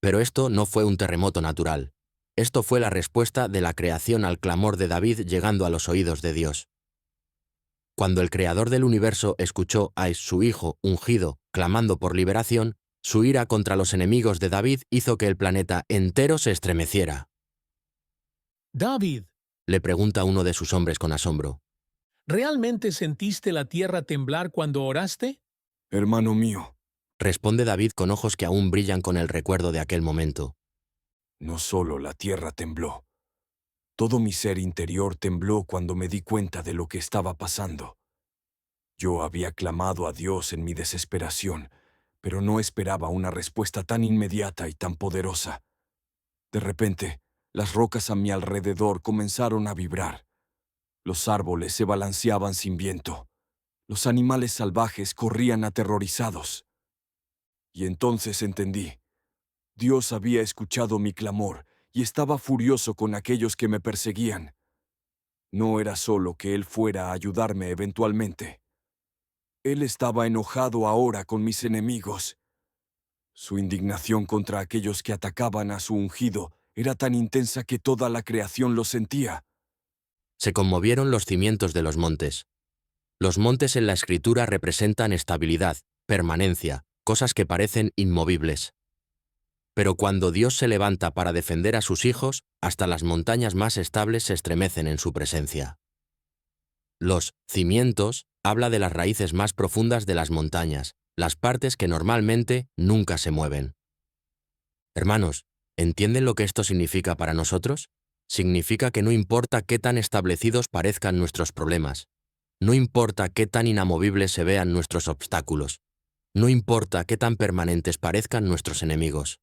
Pero esto no fue un terremoto natural. Esto fue la respuesta de la creación al clamor de David llegando a los oídos de Dios. Cuando el creador del universo escuchó a su hijo ungido clamando por liberación, su ira contra los enemigos de David hizo que el planeta entero se estremeciera. David, Le pregunta uno de sus hombres con asombro. ¿realmente sentiste la tierra temblar cuando oraste? Hermano mío, Responde David con ojos que aún brillan con el recuerdo de aquel momento. no solo la tierra tembló. Todo mi ser interior tembló cuando me di cuenta de lo que estaba pasando. Yo había clamado a Dios en mi desesperación, pero no esperaba una respuesta tan inmediata y tan poderosa. De repente, las rocas a mi alrededor comenzaron a vibrar. Los árboles se balanceaban sin viento. Los animales salvajes corrían aterrorizados. Y entonces entendí. Dios había escuchado mi clamor y estaba furioso con aquellos que me perseguían. No era solo que Él fuera a ayudarme eventualmente. Él estaba enojado ahora con mis enemigos. Su indignación contra aquellos que atacaban a su ungido era tan intensa que toda la creación lo sentía. Se conmovieron los cimientos de los montes. Los montes en la escritura representan estabilidad, permanencia, cosas que parecen inmovibles. Pero cuando Dios se levanta para defender a sus hijos, hasta las montañas más estables se estremecen en su presencia. Los cimientos habla de las raíces más profundas de las montañas, las partes que normalmente nunca se mueven. Hermanos, ¿entienden lo que esto significa para nosotros? Significa que no importa qué tan establecidos parezcan nuestros problemas, no importa qué tan inamovibles se vean nuestros obstáculos, no importa qué tan permanentes parezcan nuestros enemigos.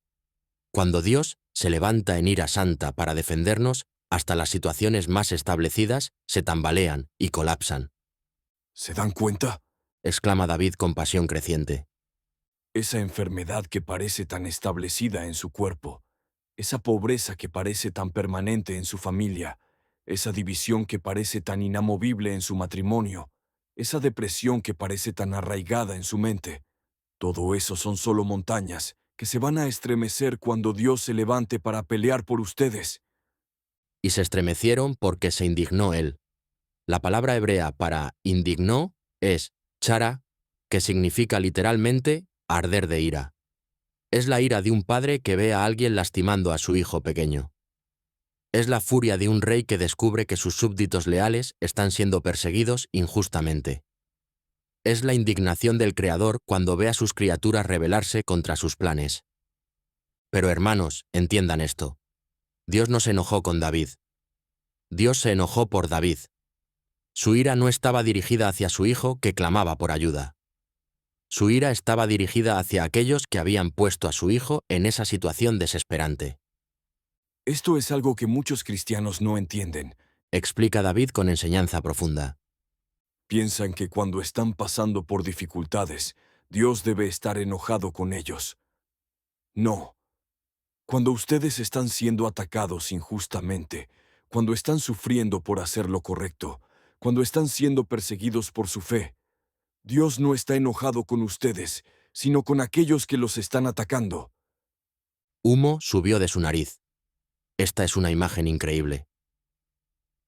Cuando Dios se levanta en ira santa para defendernos, hasta las situaciones más establecidas se tambalean y colapsan. ¿Se dan cuenta? Exclama David con pasión creciente. Esa enfermedad que parece tan establecida en su cuerpo, esa pobreza que parece tan permanente en su familia, esa división que parece tan inamovible en su matrimonio, esa depresión que parece tan arraigada en su mente, todo eso son solo montañas que se van a estremecer cuando Dios se levante para pelear por ustedes. Y se estremecieron porque se indignó él. La palabra hebrea para indignó es chara, que significa literalmente arder de ira. Es la ira de un padre que ve a alguien lastimando a su hijo pequeño. Es la furia de un rey que descubre que sus súbditos leales están siendo perseguidos injustamente. Es la indignación del Creador cuando ve a sus criaturas rebelarse contra sus planes. Pero hermanos, entiendan esto. Dios no se enojó con David. Dios se enojó por David. Su ira no estaba dirigida hacia su hijo que clamaba por ayuda. Su ira estaba dirigida hacia aquellos que habían puesto a su hijo en esa situación desesperante. Esto es algo que muchos cristianos no entienden. Explica David con enseñanza profunda. Piensan que cuando están pasando por dificultades, Dios debe estar enojado con ellos. No. Cuando ustedes están siendo atacados injustamente, cuando están sufriendo por hacer lo correcto, cuando están siendo perseguidos por su fe, Dios no está enojado con ustedes, sino con aquellos que los están atacando. Humo subió de su nariz. Esta es una imagen increíble.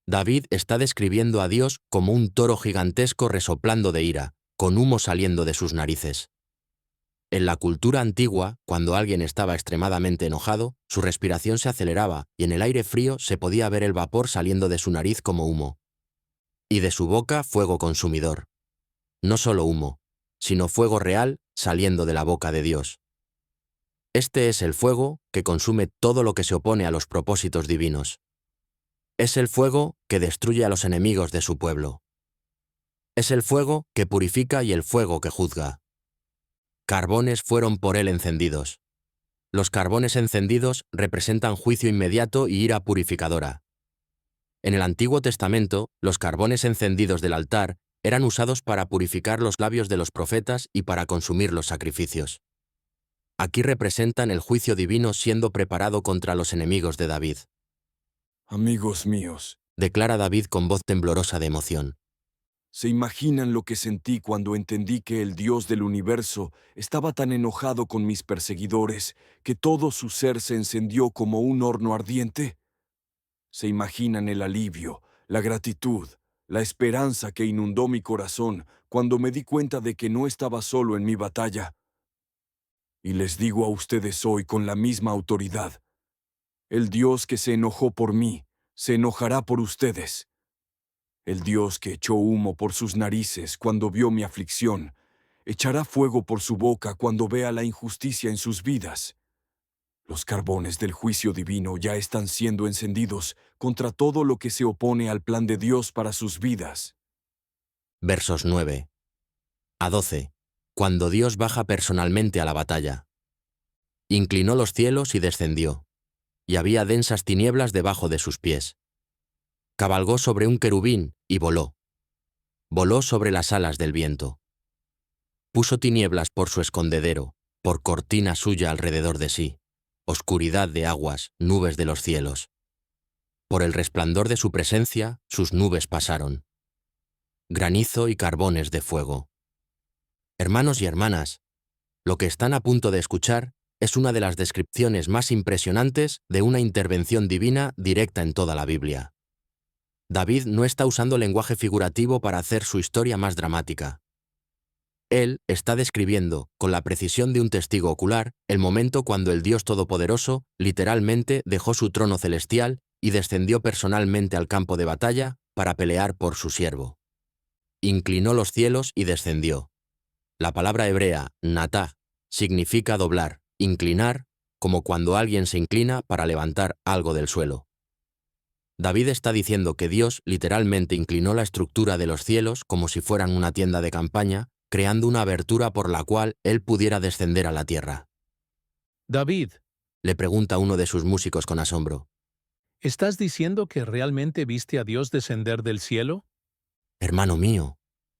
David está describiendo a Dios como un toro gigantesco resoplando de ira, con humo saliendo de sus narices. En la cultura antigua, cuando alguien estaba extremadamente enojado, su respiración se aceleraba y en el aire frío se podía ver el vapor saliendo de su nariz como humo. Y de su boca fuego consumidor. No solo humo, sino fuego real saliendo de la boca de Dios. Este es el fuego que consume todo lo que se opone a los propósitos divinos. Es el fuego que destruye a los enemigos de su pueblo. Es el fuego que purifica y el fuego que juzga. Carbones fueron por él encendidos. Los carbones encendidos representan juicio inmediato y ira purificadora. En el Antiguo Testamento, los carbones encendidos del altar eran usados para purificar los labios de los profetas y para consumir los sacrificios. Aquí representan el juicio divino siendo preparado contra los enemigos de David. Amigos míos, Declara David con voz temblorosa de emoción. ¿se imaginan lo que sentí cuando entendí que el Dios del universo estaba tan enojado con mis perseguidores que todo su ser se encendió como un horno ardiente? ¿Se imaginan el alivio, la gratitud, la esperanza que inundó mi corazón cuando me di cuenta de que no estaba solo en mi batalla. Y les digo a ustedes hoy con la misma autoridad, el Dios que se enojó por mí, se enojará por ustedes. El Dios que echó humo por sus narices cuando vio mi aflicción, echará fuego por su boca cuando vea la injusticia en sus vidas. Los carbones del juicio divino ya están siendo encendidos contra todo lo que se opone al plan de Dios para sus vidas. Versos 9 a 12. Cuando Dios baja personalmente a la batalla. Inclinó los cielos y descendió, y había densas tinieblas debajo de sus pies. Cabalgó sobre un querubín y voló. Voló sobre las alas del viento. Puso tinieblas por su escondedero, por cortina suya alrededor de sí, oscuridad de aguas, nubes de los cielos. Por el resplandor de su presencia, sus nubes pasaron. Granizo y carbones de fuego. Hermanos y hermanas, lo que están a punto de escuchar es una de las descripciones más impresionantes de una intervención divina directa en toda la Biblia. David no está usando lenguaje figurativo para hacer su historia más dramática. Él está describiendo, con la precisión de un testigo ocular, el momento cuando el Dios Todopoderoso literalmente dejó su trono celestial y descendió personalmente al campo de batalla para pelear por su siervo. Inclinó los cielos y descendió. La palabra hebrea, natá, significa doblar, inclinar, como cuando alguien se inclina para levantar algo del suelo. David está diciendo que Dios literalmente inclinó la estructura de los cielos como si fueran una tienda de campaña, creando una abertura por la cual él pudiera descender a la tierra. David, Le pregunta uno de sus músicos con asombro. ¿estás diciendo que realmente viste a Dios descender del cielo? Hermano mío,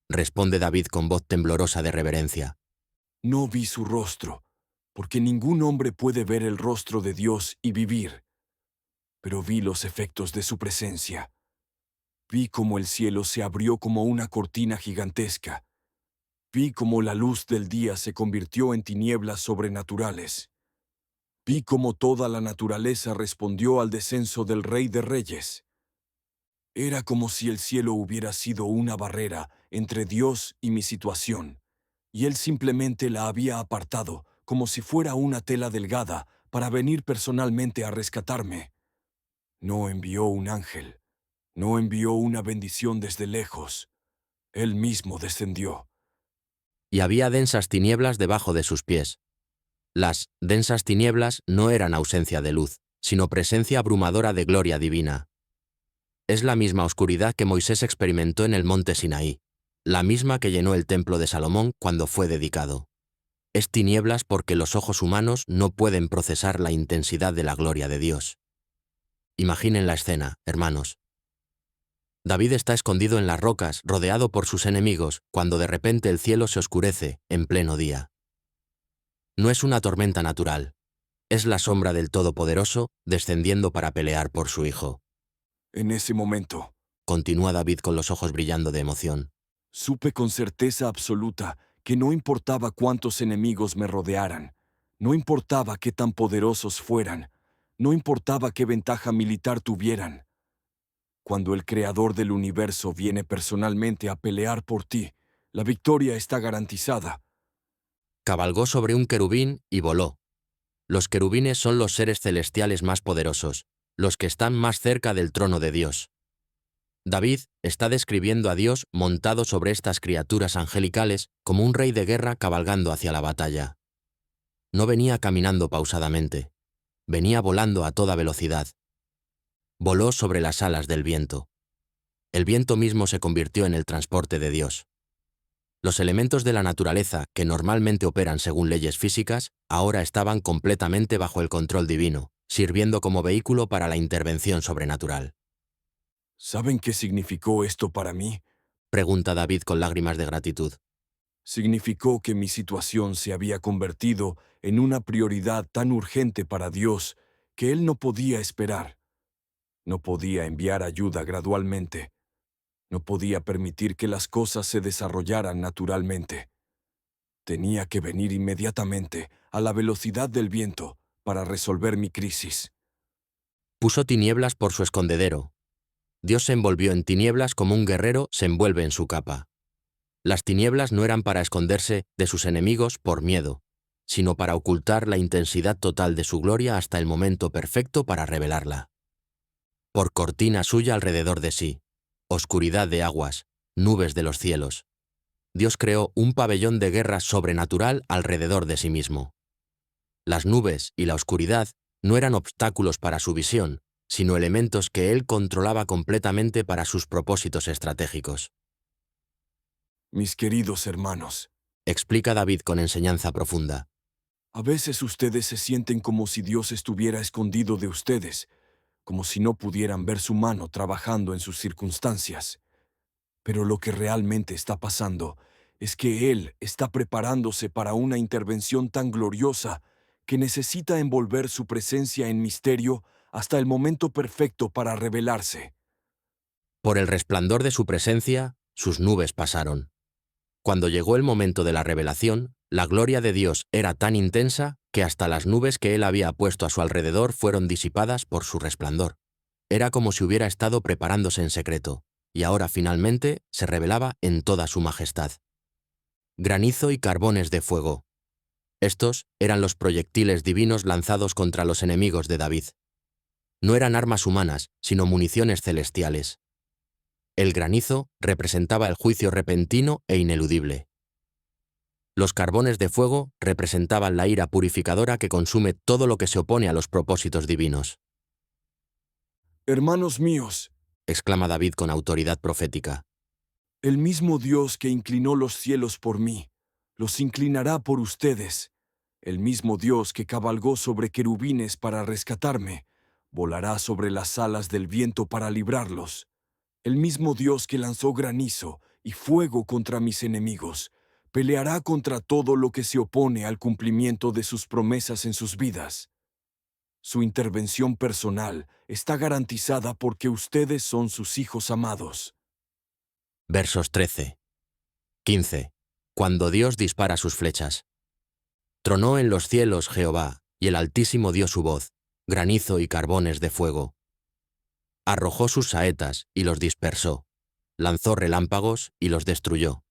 responde David con voz temblorosa de reverencia. No vi su rostro, porque ningún hombre puede ver el rostro de Dios y vivir. Pero vi los efectos de su presencia. Vi cómo el cielo se abrió como una cortina gigantesca. Vi cómo la luz del día se convirtió en tinieblas sobrenaturales. Vi cómo toda la naturaleza respondió al descenso del Rey de Reyes. Era como si el cielo hubiera sido una barrera entre Dios y mi situación, y Él simplemente la había apartado, como si fuera una tela delgada, para venir personalmente a rescatarme. No envió un ángel, no envió una bendición desde lejos. Él mismo descendió. Y había densas tinieblas debajo de sus pies. Las densas tinieblas no eran ausencia de luz, sino presencia abrumadora de gloria divina. Es la misma oscuridad que Moisés experimentó en el monte Sinaí, la misma que llenó el templo de Salomón cuando fue dedicado. Es tinieblas porque los ojos humanos no pueden procesar la intensidad de la gloria de Dios. Imaginen la escena, hermanos. David está escondido en las rocas, rodeado por sus enemigos, cuando de repente el cielo se oscurece, en pleno día. No es una tormenta natural, es la sombra del Todopoderoso descendiendo para pelear por su Hijo. En ese momento, Continúa David con los ojos brillando de emoción. supe con certeza absoluta que no importaba cuántos enemigos me rodearan, no importaba qué tan poderosos fueran, no importaba qué ventaja militar tuvieran. Cuando el Creador del universo viene personalmente a pelear por ti, la victoria está garantizada. Cabalgó sobre un querubín y voló. Los querubines son los seres celestiales más poderosos, los que están más cerca del trono de Dios. David está describiendo a Dios montado sobre estas criaturas angelicales como un rey de guerra cabalgando hacia la batalla. No venía caminando pausadamente, venía volando a toda velocidad. Voló sobre las alas del viento. El viento mismo se convirtió en el transporte de Dios. Los elementos de la naturaleza, que normalmente operan según leyes físicas, ahora estaban completamente bajo el control divino, sirviendo como vehículo para la intervención sobrenatural. ¿Saben qué significó esto para mí? Pregunta David con lágrimas de gratitud. Significó que mi situación se había convertido en una prioridad tan urgente para Dios que Él no podía esperar. No podía enviar ayuda gradualmente. No podía permitir que las cosas se desarrollaran naturalmente. Tenía que venir inmediatamente, a la velocidad del viento, para resolver mi crisis. Puso tinieblas por su escondedero. Dios se envolvió en tinieblas como un guerrero se envuelve en su capa. Las tinieblas no eran para esconderse de sus enemigos por miedo, sino para ocultar la intensidad total de su gloria hasta el momento perfecto para revelarla. Por cortina suya alrededor de sí, oscuridad de aguas, nubes de los cielos. Dios creó un pabellón de guerra sobrenatural alrededor de sí mismo. Las nubes y la oscuridad no eran obstáculos para su visión, sino elementos que él controlaba completamente para sus propósitos estratégicos. Mis queridos hermanos, Explica David con enseñanza profunda. a veces ustedes se sienten como si Dios estuviera escondido de ustedes, como si no pudieran ver su mano trabajando en sus circunstancias. Pero lo que realmente está pasando es que Él está preparándose para una intervención tan gloriosa que necesita envolver su presencia en misterio hasta el momento perfecto para revelarse. Por el resplandor de su presencia, sus nubes pasaron. Cuando llegó el momento de la revelación, la gloria de Dios era tan intensa que hasta las nubes que él había puesto a su alrededor fueron disipadas por su resplandor. Era como si hubiera estado preparándose en secreto, y ahora finalmente se revelaba en toda su majestad. Granizo y carbones de fuego. Estos eran los proyectiles divinos lanzados contra los enemigos de David. No eran armas humanas, sino municiones celestiales. El granizo representaba el juicio repentino e ineludible. Los carbones de fuego representaban la ira purificadora que consume todo lo que se opone a los propósitos divinos. Hermanos míos, Exclama David con autoridad profética. el mismo Dios que inclinó los cielos por mí, los inclinará por ustedes. El mismo Dios que cabalgó sobre querubines para rescatarme, volará sobre las alas del viento para librarlos. El mismo Dios que lanzó granizo y fuego contra mis enemigos, peleará contra todo lo que se opone al cumplimiento de sus promesas en sus vidas. Su intervención personal está garantizada porque ustedes son sus hijos amados. Versos 13. 15. Cuando Dios dispara sus flechas. Tronó en los cielos Jehová, y el Altísimo dio su voz, granizo y carbones de fuego. Arrojó sus saetas y los dispersó, lanzó relámpagos y los destruyó.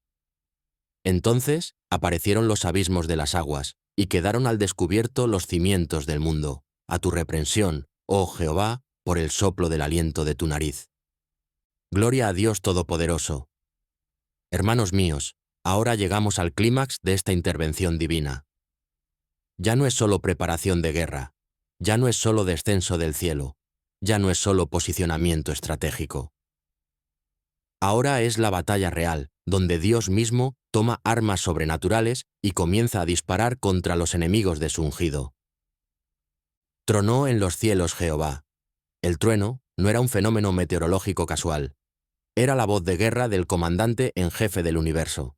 Entonces aparecieron los abismos de las aguas, y quedaron al descubierto los cimientos del mundo, a tu reprensión, oh Jehová, por el soplo del aliento de tu nariz. Gloria a Dios Todopoderoso. Hermanos míos, ahora llegamos al clímax de esta intervención divina. Ya no es solo preparación de guerra, ya no es solo descenso del cielo, ya no es solo posicionamiento estratégico. Ahora es la batalla real, donde Dios mismo toma armas sobrenaturales y comienza a disparar contra los enemigos de su ungido. Tronó en los cielos Jehová. El trueno no era un fenómeno meteorológico casual. Era la voz de guerra del comandante en jefe del universo.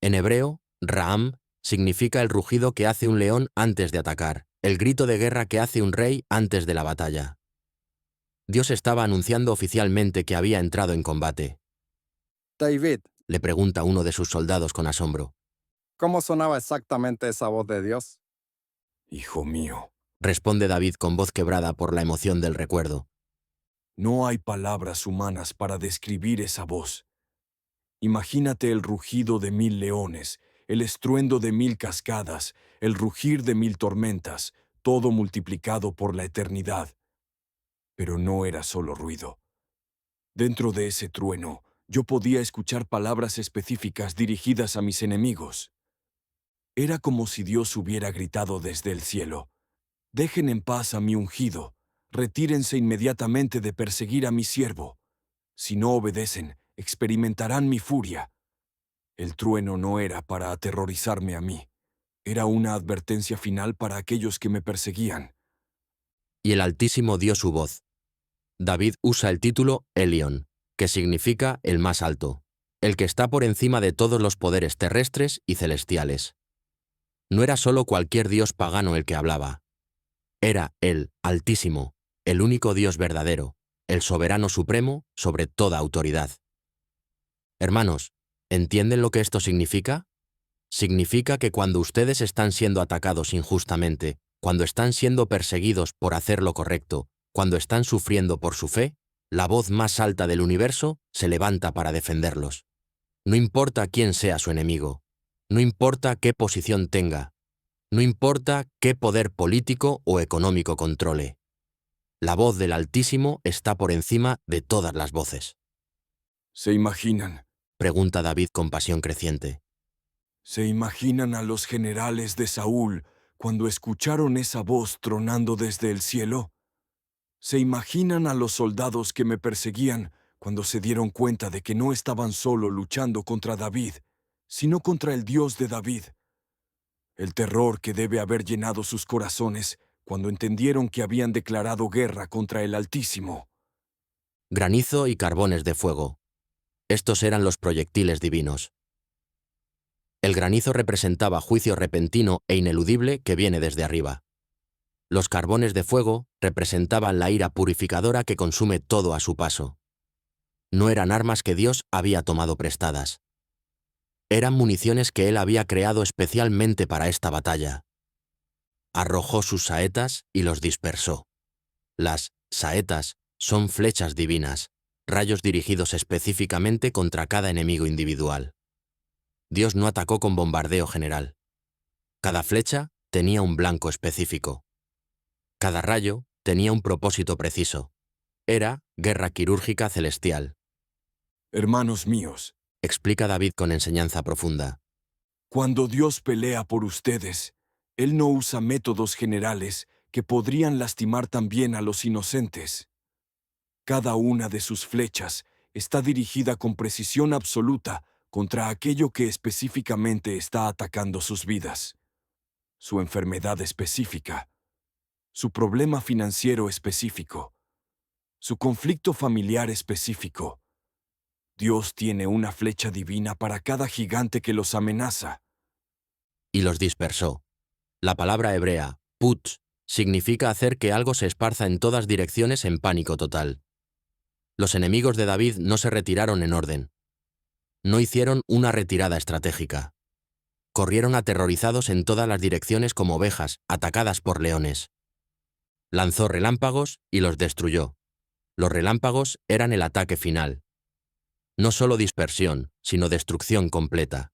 En hebreo, Raam significa el rugido que hace un león antes de atacar, el grito de guerra que hace un rey antes de la batalla. Dios estaba anunciando oficialmente que había entrado en combate. David, Le pregunta uno de sus soldados con asombro. ¿cómo sonaba exactamente esa voz de Dios? Hijo mío, Responde David con voz quebrada por la emoción del recuerdo. no hay palabras humanas para describir esa voz. Imagínate el rugido de 1000 leones, el estruendo de 1000 cascadas, el rugir de 1000 tormentas, todo multiplicado por la eternidad. Pero no era solo ruido. Dentro de ese trueno, yo podía escuchar palabras específicas dirigidas a mis enemigos. Era como si Dios hubiera gritado desde el cielo: «Dejen en paz a mi ungido, retírense inmediatamente de perseguir a mi siervo. Si no obedecen, experimentarán mi furia». El trueno no era para aterrorizarme a mí, era una advertencia final para aquellos que me perseguían. Y el Altísimo dio su voz. David usa el título Elión, que significa el más alto, el que está por encima de todos los poderes terrestres y celestiales. No era solo cualquier dios pagano el que hablaba. Era el Altísimo, el único Dios verdadero, el soberano supremo sobre toda autoridad. Hermanos, ¿entienden lo que esto significa? Significa que cuando ustedes están siendo atacados injustamente, cuando están siendo perseguidos por hacer lo correcto, cuando están sufriendo por su fe, La voz más alta del universo se levanta para defenderlos. No importa quién sea su enemigo, no importa qué posición tenga, no importa qué poder político o económico controle. La voz del Altísimo está por encima de todas las voces. ¿Se imaginan? Pregunta David con pasión creciente. ¿Se imaginan a los generales de Saúl cuando escucharon esa voz tronando desde el cielo? ¿Se imaginan a los soldados que me perseguían cuando se dieron cuenta de que no estaban solo luchando contra David, sino contra el Dios de David? El terror que debe haber llenado sus corazones cuando entendieron que habían declarado guerra contra el Altísimo. Granizo y carbones de fuego. Estos eran los proyectiles divinos. El granizo representaba juicio repentino e ineludible que viene desde arriba. Los carbones de fuego representaban la ira purificadora que consume todo a su paso. No eran armas que Dios había tomado prestadas. Eran municiones que Él había creado especialmente para esta batalla. Arrojó sus saetas y los dispersó. Las saetas son flechas divinas, rayos dirigidos específicamente contra cada enemigo individual. Dios no atacó con bombardeo general. Cada flecha tenía un blanco específico. Cada rayo tenía un propósito preciso. Era guerra quirúrgica celestial. Hermanos míos, Explica David con enseñanza profunda. cuando Dios pelea por ustedes, Él no usa métodos generales que podrían lastimar también a los inocentes. Cada una de sus flechas está dirigida con precisión absoluta contra aquello que específicamente está atacando sus vidas. Su enfermedad específica, su problema financiero específico, su conflicto familiar específico. Dios tiene una flecha divina para cada gigante que los amenaza. Y los dispersó. La palabra hebrea, putz, significa hacer que algo se esparza en todas direcciones en pánico total. Los enemigos de David no se retiraron en orden. No hicieron una retirada estratégica. Corrieron aterrorizados en todas las direcciones como ovejas, atacadas por leones. Lanzó relámpagos y los destruyó. Los relámpagos eran el ataque final. No solo dispersión, sino destrucción completa.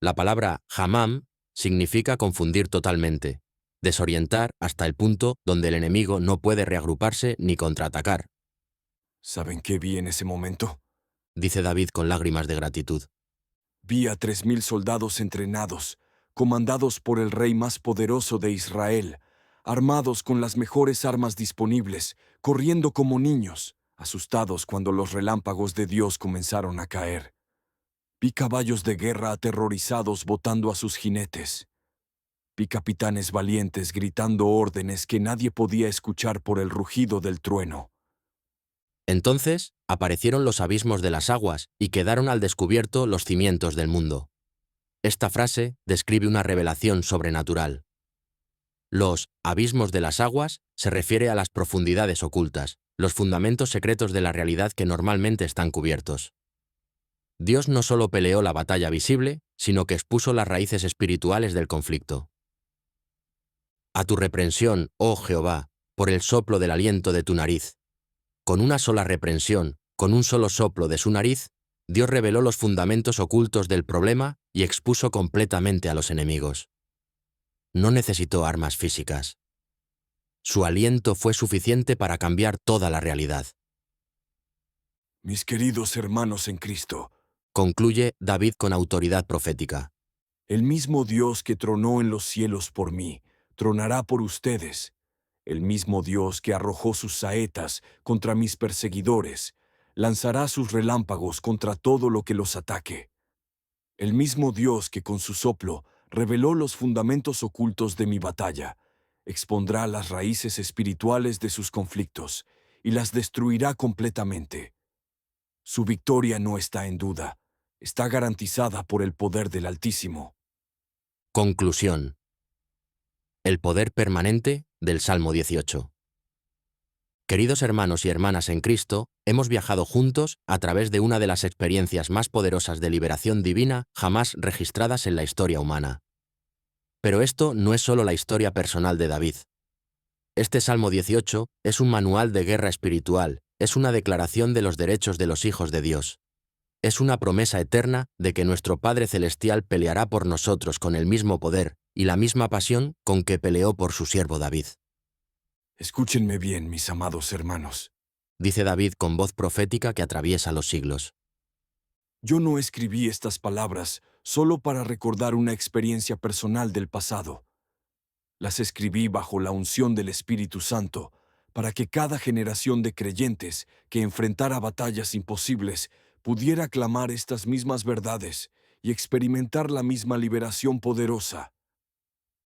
La palabra hamam significa confundir totalmente, desorientar hasta el punto donde el enemigo no puede reagruparse ni contraatacar, ¿Saben qué vi en ese momento? dice David con lágrimas de gratitud. Vi a 3,000 soldados entrenados, comandados por el rey más poderoso de Israel, armados con las mejores armas disponibles, corriendo como niños, asustados cuando los relámpagos de Dios comenzaron a caer. Vi caballos de guerra aterrorizados botando a sus jinetes. Vi capitanes valientes gritando órdenes que nadie podía escuchar por el rugido del trueno. Entonces aparecieron los abismos de las aguas y quedaron al descubierto los cimientos del mundo. Esta frase describe una revelación sobrenatural. Los abismos de las aguas se refiere a las profundidades ocultas, los fundamentos secretos de la realidad que normalmente están cubiertos. Dios no solo peleó la batalla visible, sino que expuso las raíces espirituales del conflicto. A tu reprensión, oh Jehová, por el soplo del aliento de tu nariz. Con una sola reprensión, con un solo soplo de su nariz, Dios reveló los fundamentos ocultos del problema y expuso completamente a los enemigos. No necesitó armas físicas. Su aliento fue suficiente para cambiar toda la realidad. Mis queridos hermanos en Cristo, Concluye David con autoridad profética. el mismo Dios que tronó en los cielos por mí, tronará por ustedes. El mismo Dios que arrojó sus saetas contra mis perseguidores, lanzará sus relámpagos contra todo lo que los ataque. El mismo Dios que con su soplo reveló los fundamentos ocultos de mi batalla, expondrá las raíces espirituales de sus conflictos y las destruirá completamente. Su victoria no está en duda, está garantizada por el poder del Altísimo. Conclusión. El poder permanente del Salmo 18. Queridos hermanos y hermanas en Cristo, hemos viajado juntos a través de una de las experiencias más poderosas de liberación divina jamás registradas en la historia humana. Pero esto no es solo la historia personal de David. Este Salmo 18 es un manual de guerra espiritual es una declaración de los derechos de los hijos de Dios. Es una promesa eterna de que nuestro Padre Celestial peleará por nosotros con el mismo poder y la misma pasión con que peleó por su siervo David. Escúchenme bien, mis amados hermanos. Dice David con voz profética que atraviesa los siglos. Yo no escribí estas palabras solo para recordar una experiencia personal del pasado. Las escribí bajo la unción del Espíritu Santo, para que cada generación de creyentes que enfrentara batallas imposibles pudiera clamar estas mismas verdades y experimentar la misma liberación poderosa.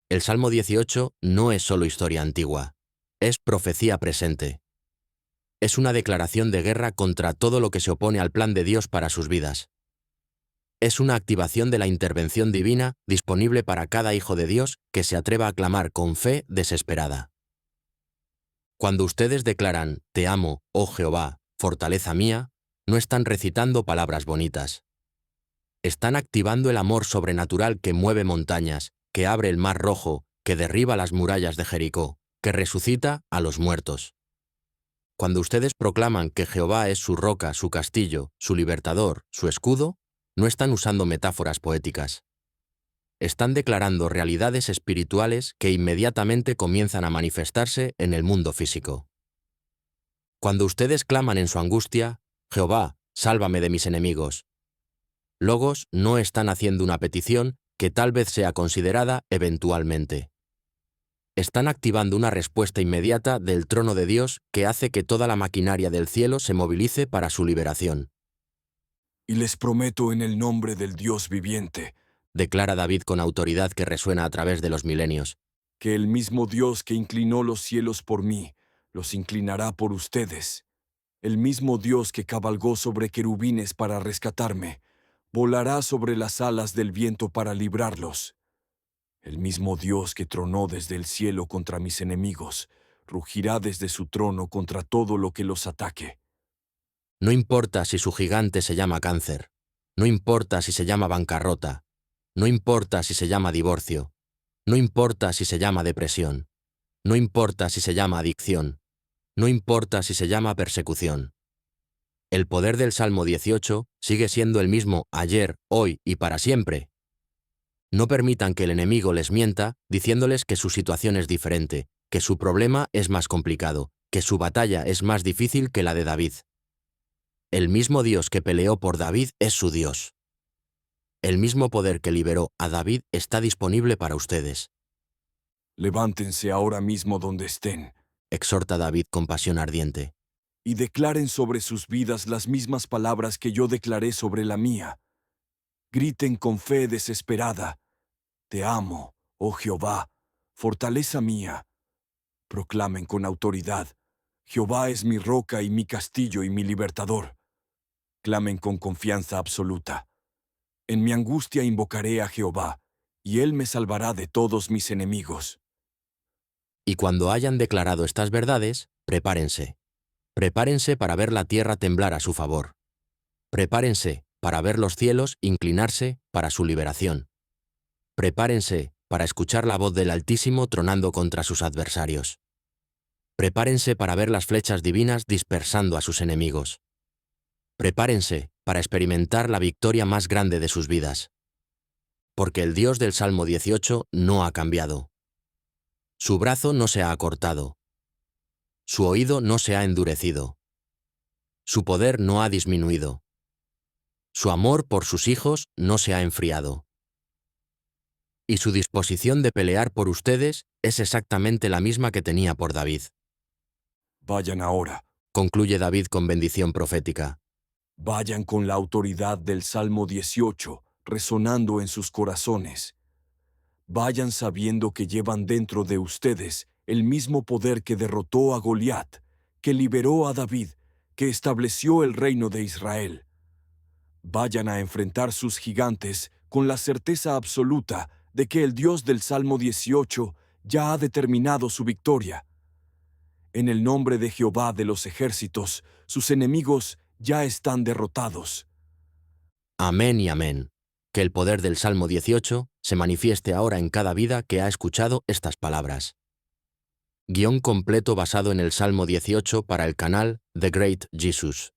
El Salmo 18 no es solo historia antigua, es profecía presente. Es una declaración de guerra contra todo lo que se opone al plan de Dios para sus vidas. Es una activación de la intervención divina disponible para cada hijo de Dios que se atreva a clamar con fe desesperada. Cuando ustedes declaran, «Te amo, oh Jehová, fortaleza mía», no están recitando palabras bonitas. Están activando el amor sobrenatural que mueve montañas, que abre el mar rojo, que derriba las murallas de Jericó, que resucita a los muertos. Cuando ustedes proclaman que Jehová es su roca, su castillo, su libertador, su escudo, no están usando metáforas poéticas. Están declarando realidades espirituales que inmediatamente comienzan a manifestarse en el mundo físico. Cuando ustedes claman en su angustia, «Jehová, sálvame de mis enemigos», Logos no están haciendo una petición que tal vez sea considerada eventualmente. Están activando una respuesta inmediata del trono de Dios que hace que toda la maquinaria del cielo se movilice para su liberación. Y les prometo en el nombre del Dios viviente, Declara David con autoridad que resuena a través de los milenios, que el mismo Dios que inclinó los cielos por mí, los inclinará por ustedes. El mismo Dios que cabalgó sobre querubines para rescatarme, volará sobre las alas del viento para librarlos. El mismo Dios que tronó desde el cielo contra mis enemigos, rugirá desde su trono contra todo lo que los ataque. No importa si su gigante se llama cáncer, no importa si se llama bancarrota, no importa si se llama divorcio, no importa si se llama depresión, no importa si se llama adicción, no importa si se llama persecución. El poder del Salmo 18 sigue siendo el mismo ayer, hoy y para siempre. No permitan que el enemigo les mienta diciéndoles que su situación es diferente, que su problema es más complicado, que su batalla es más difícil que la de David. El mismo Dios que peleó por David es su Dios. El mismo poder que liberó a David está disponible para ustedes. Levántense ahora mismo donde estén, Exhorta David con pasión ardiente. y declaren sobre sus vidas las mismas palabras que yo declaré sobre la mía. Griten con fe desesperada, «Te amo, oh Jehová, fortaleza mía». Proclamen con autoridad, «Jehová es mi roca y mi castillo y mi libertador». Clamen con confianza absoluta, «En mi angustia invocaré a Jehová, y Él me salvará de todos mis enemigos». Y cuando hayan declarado estas verdades, prepárense. Prepárense para ver la tierra temblar a su favor. Prepárense para ver los cielos inclinarse para su liberación. Prepárense para escuchar la voz del Altísimo tronando contra sus adversarios. Prepárense para ver las flechas divinas dispersando a sus enemigos. Prepárense para experimentar la victoria más grande de sus vidas. Porque el Dios del Salmo 18 no ha cambiado. Su brazo no se ha acortado. Su oído no se ha endurecido. Su poder no ha disminuido. Su amor por sus hijos no se ha enfriado. Y su disposición de pelear por ustedes es exactamente la misma que tenía por David. Vayan ahora, Concluye David con bendición profética. vayan con la autoridad del Salmo 18, resonando en sus corazones. Vayan sabiendo que llevan dentro de ustedes el mismo poder que derrotó a Goliat, que liberó a David, que estableció el reino de Israel. Vayan a enfrentar sus gigantes con la certeza absoluta de que el Dios del Salmo 18 ya ha determinado su victoria. En el nombre de Jehová de los ejércitos, sus enemigos ya están derrotados. Amén y amén. Que el poder del Salmo 18 se manifieste ahora en cada vida que ha escuchado estas palabras. Guión completo basado en el Salmo 18 para el canal The Great Jesus.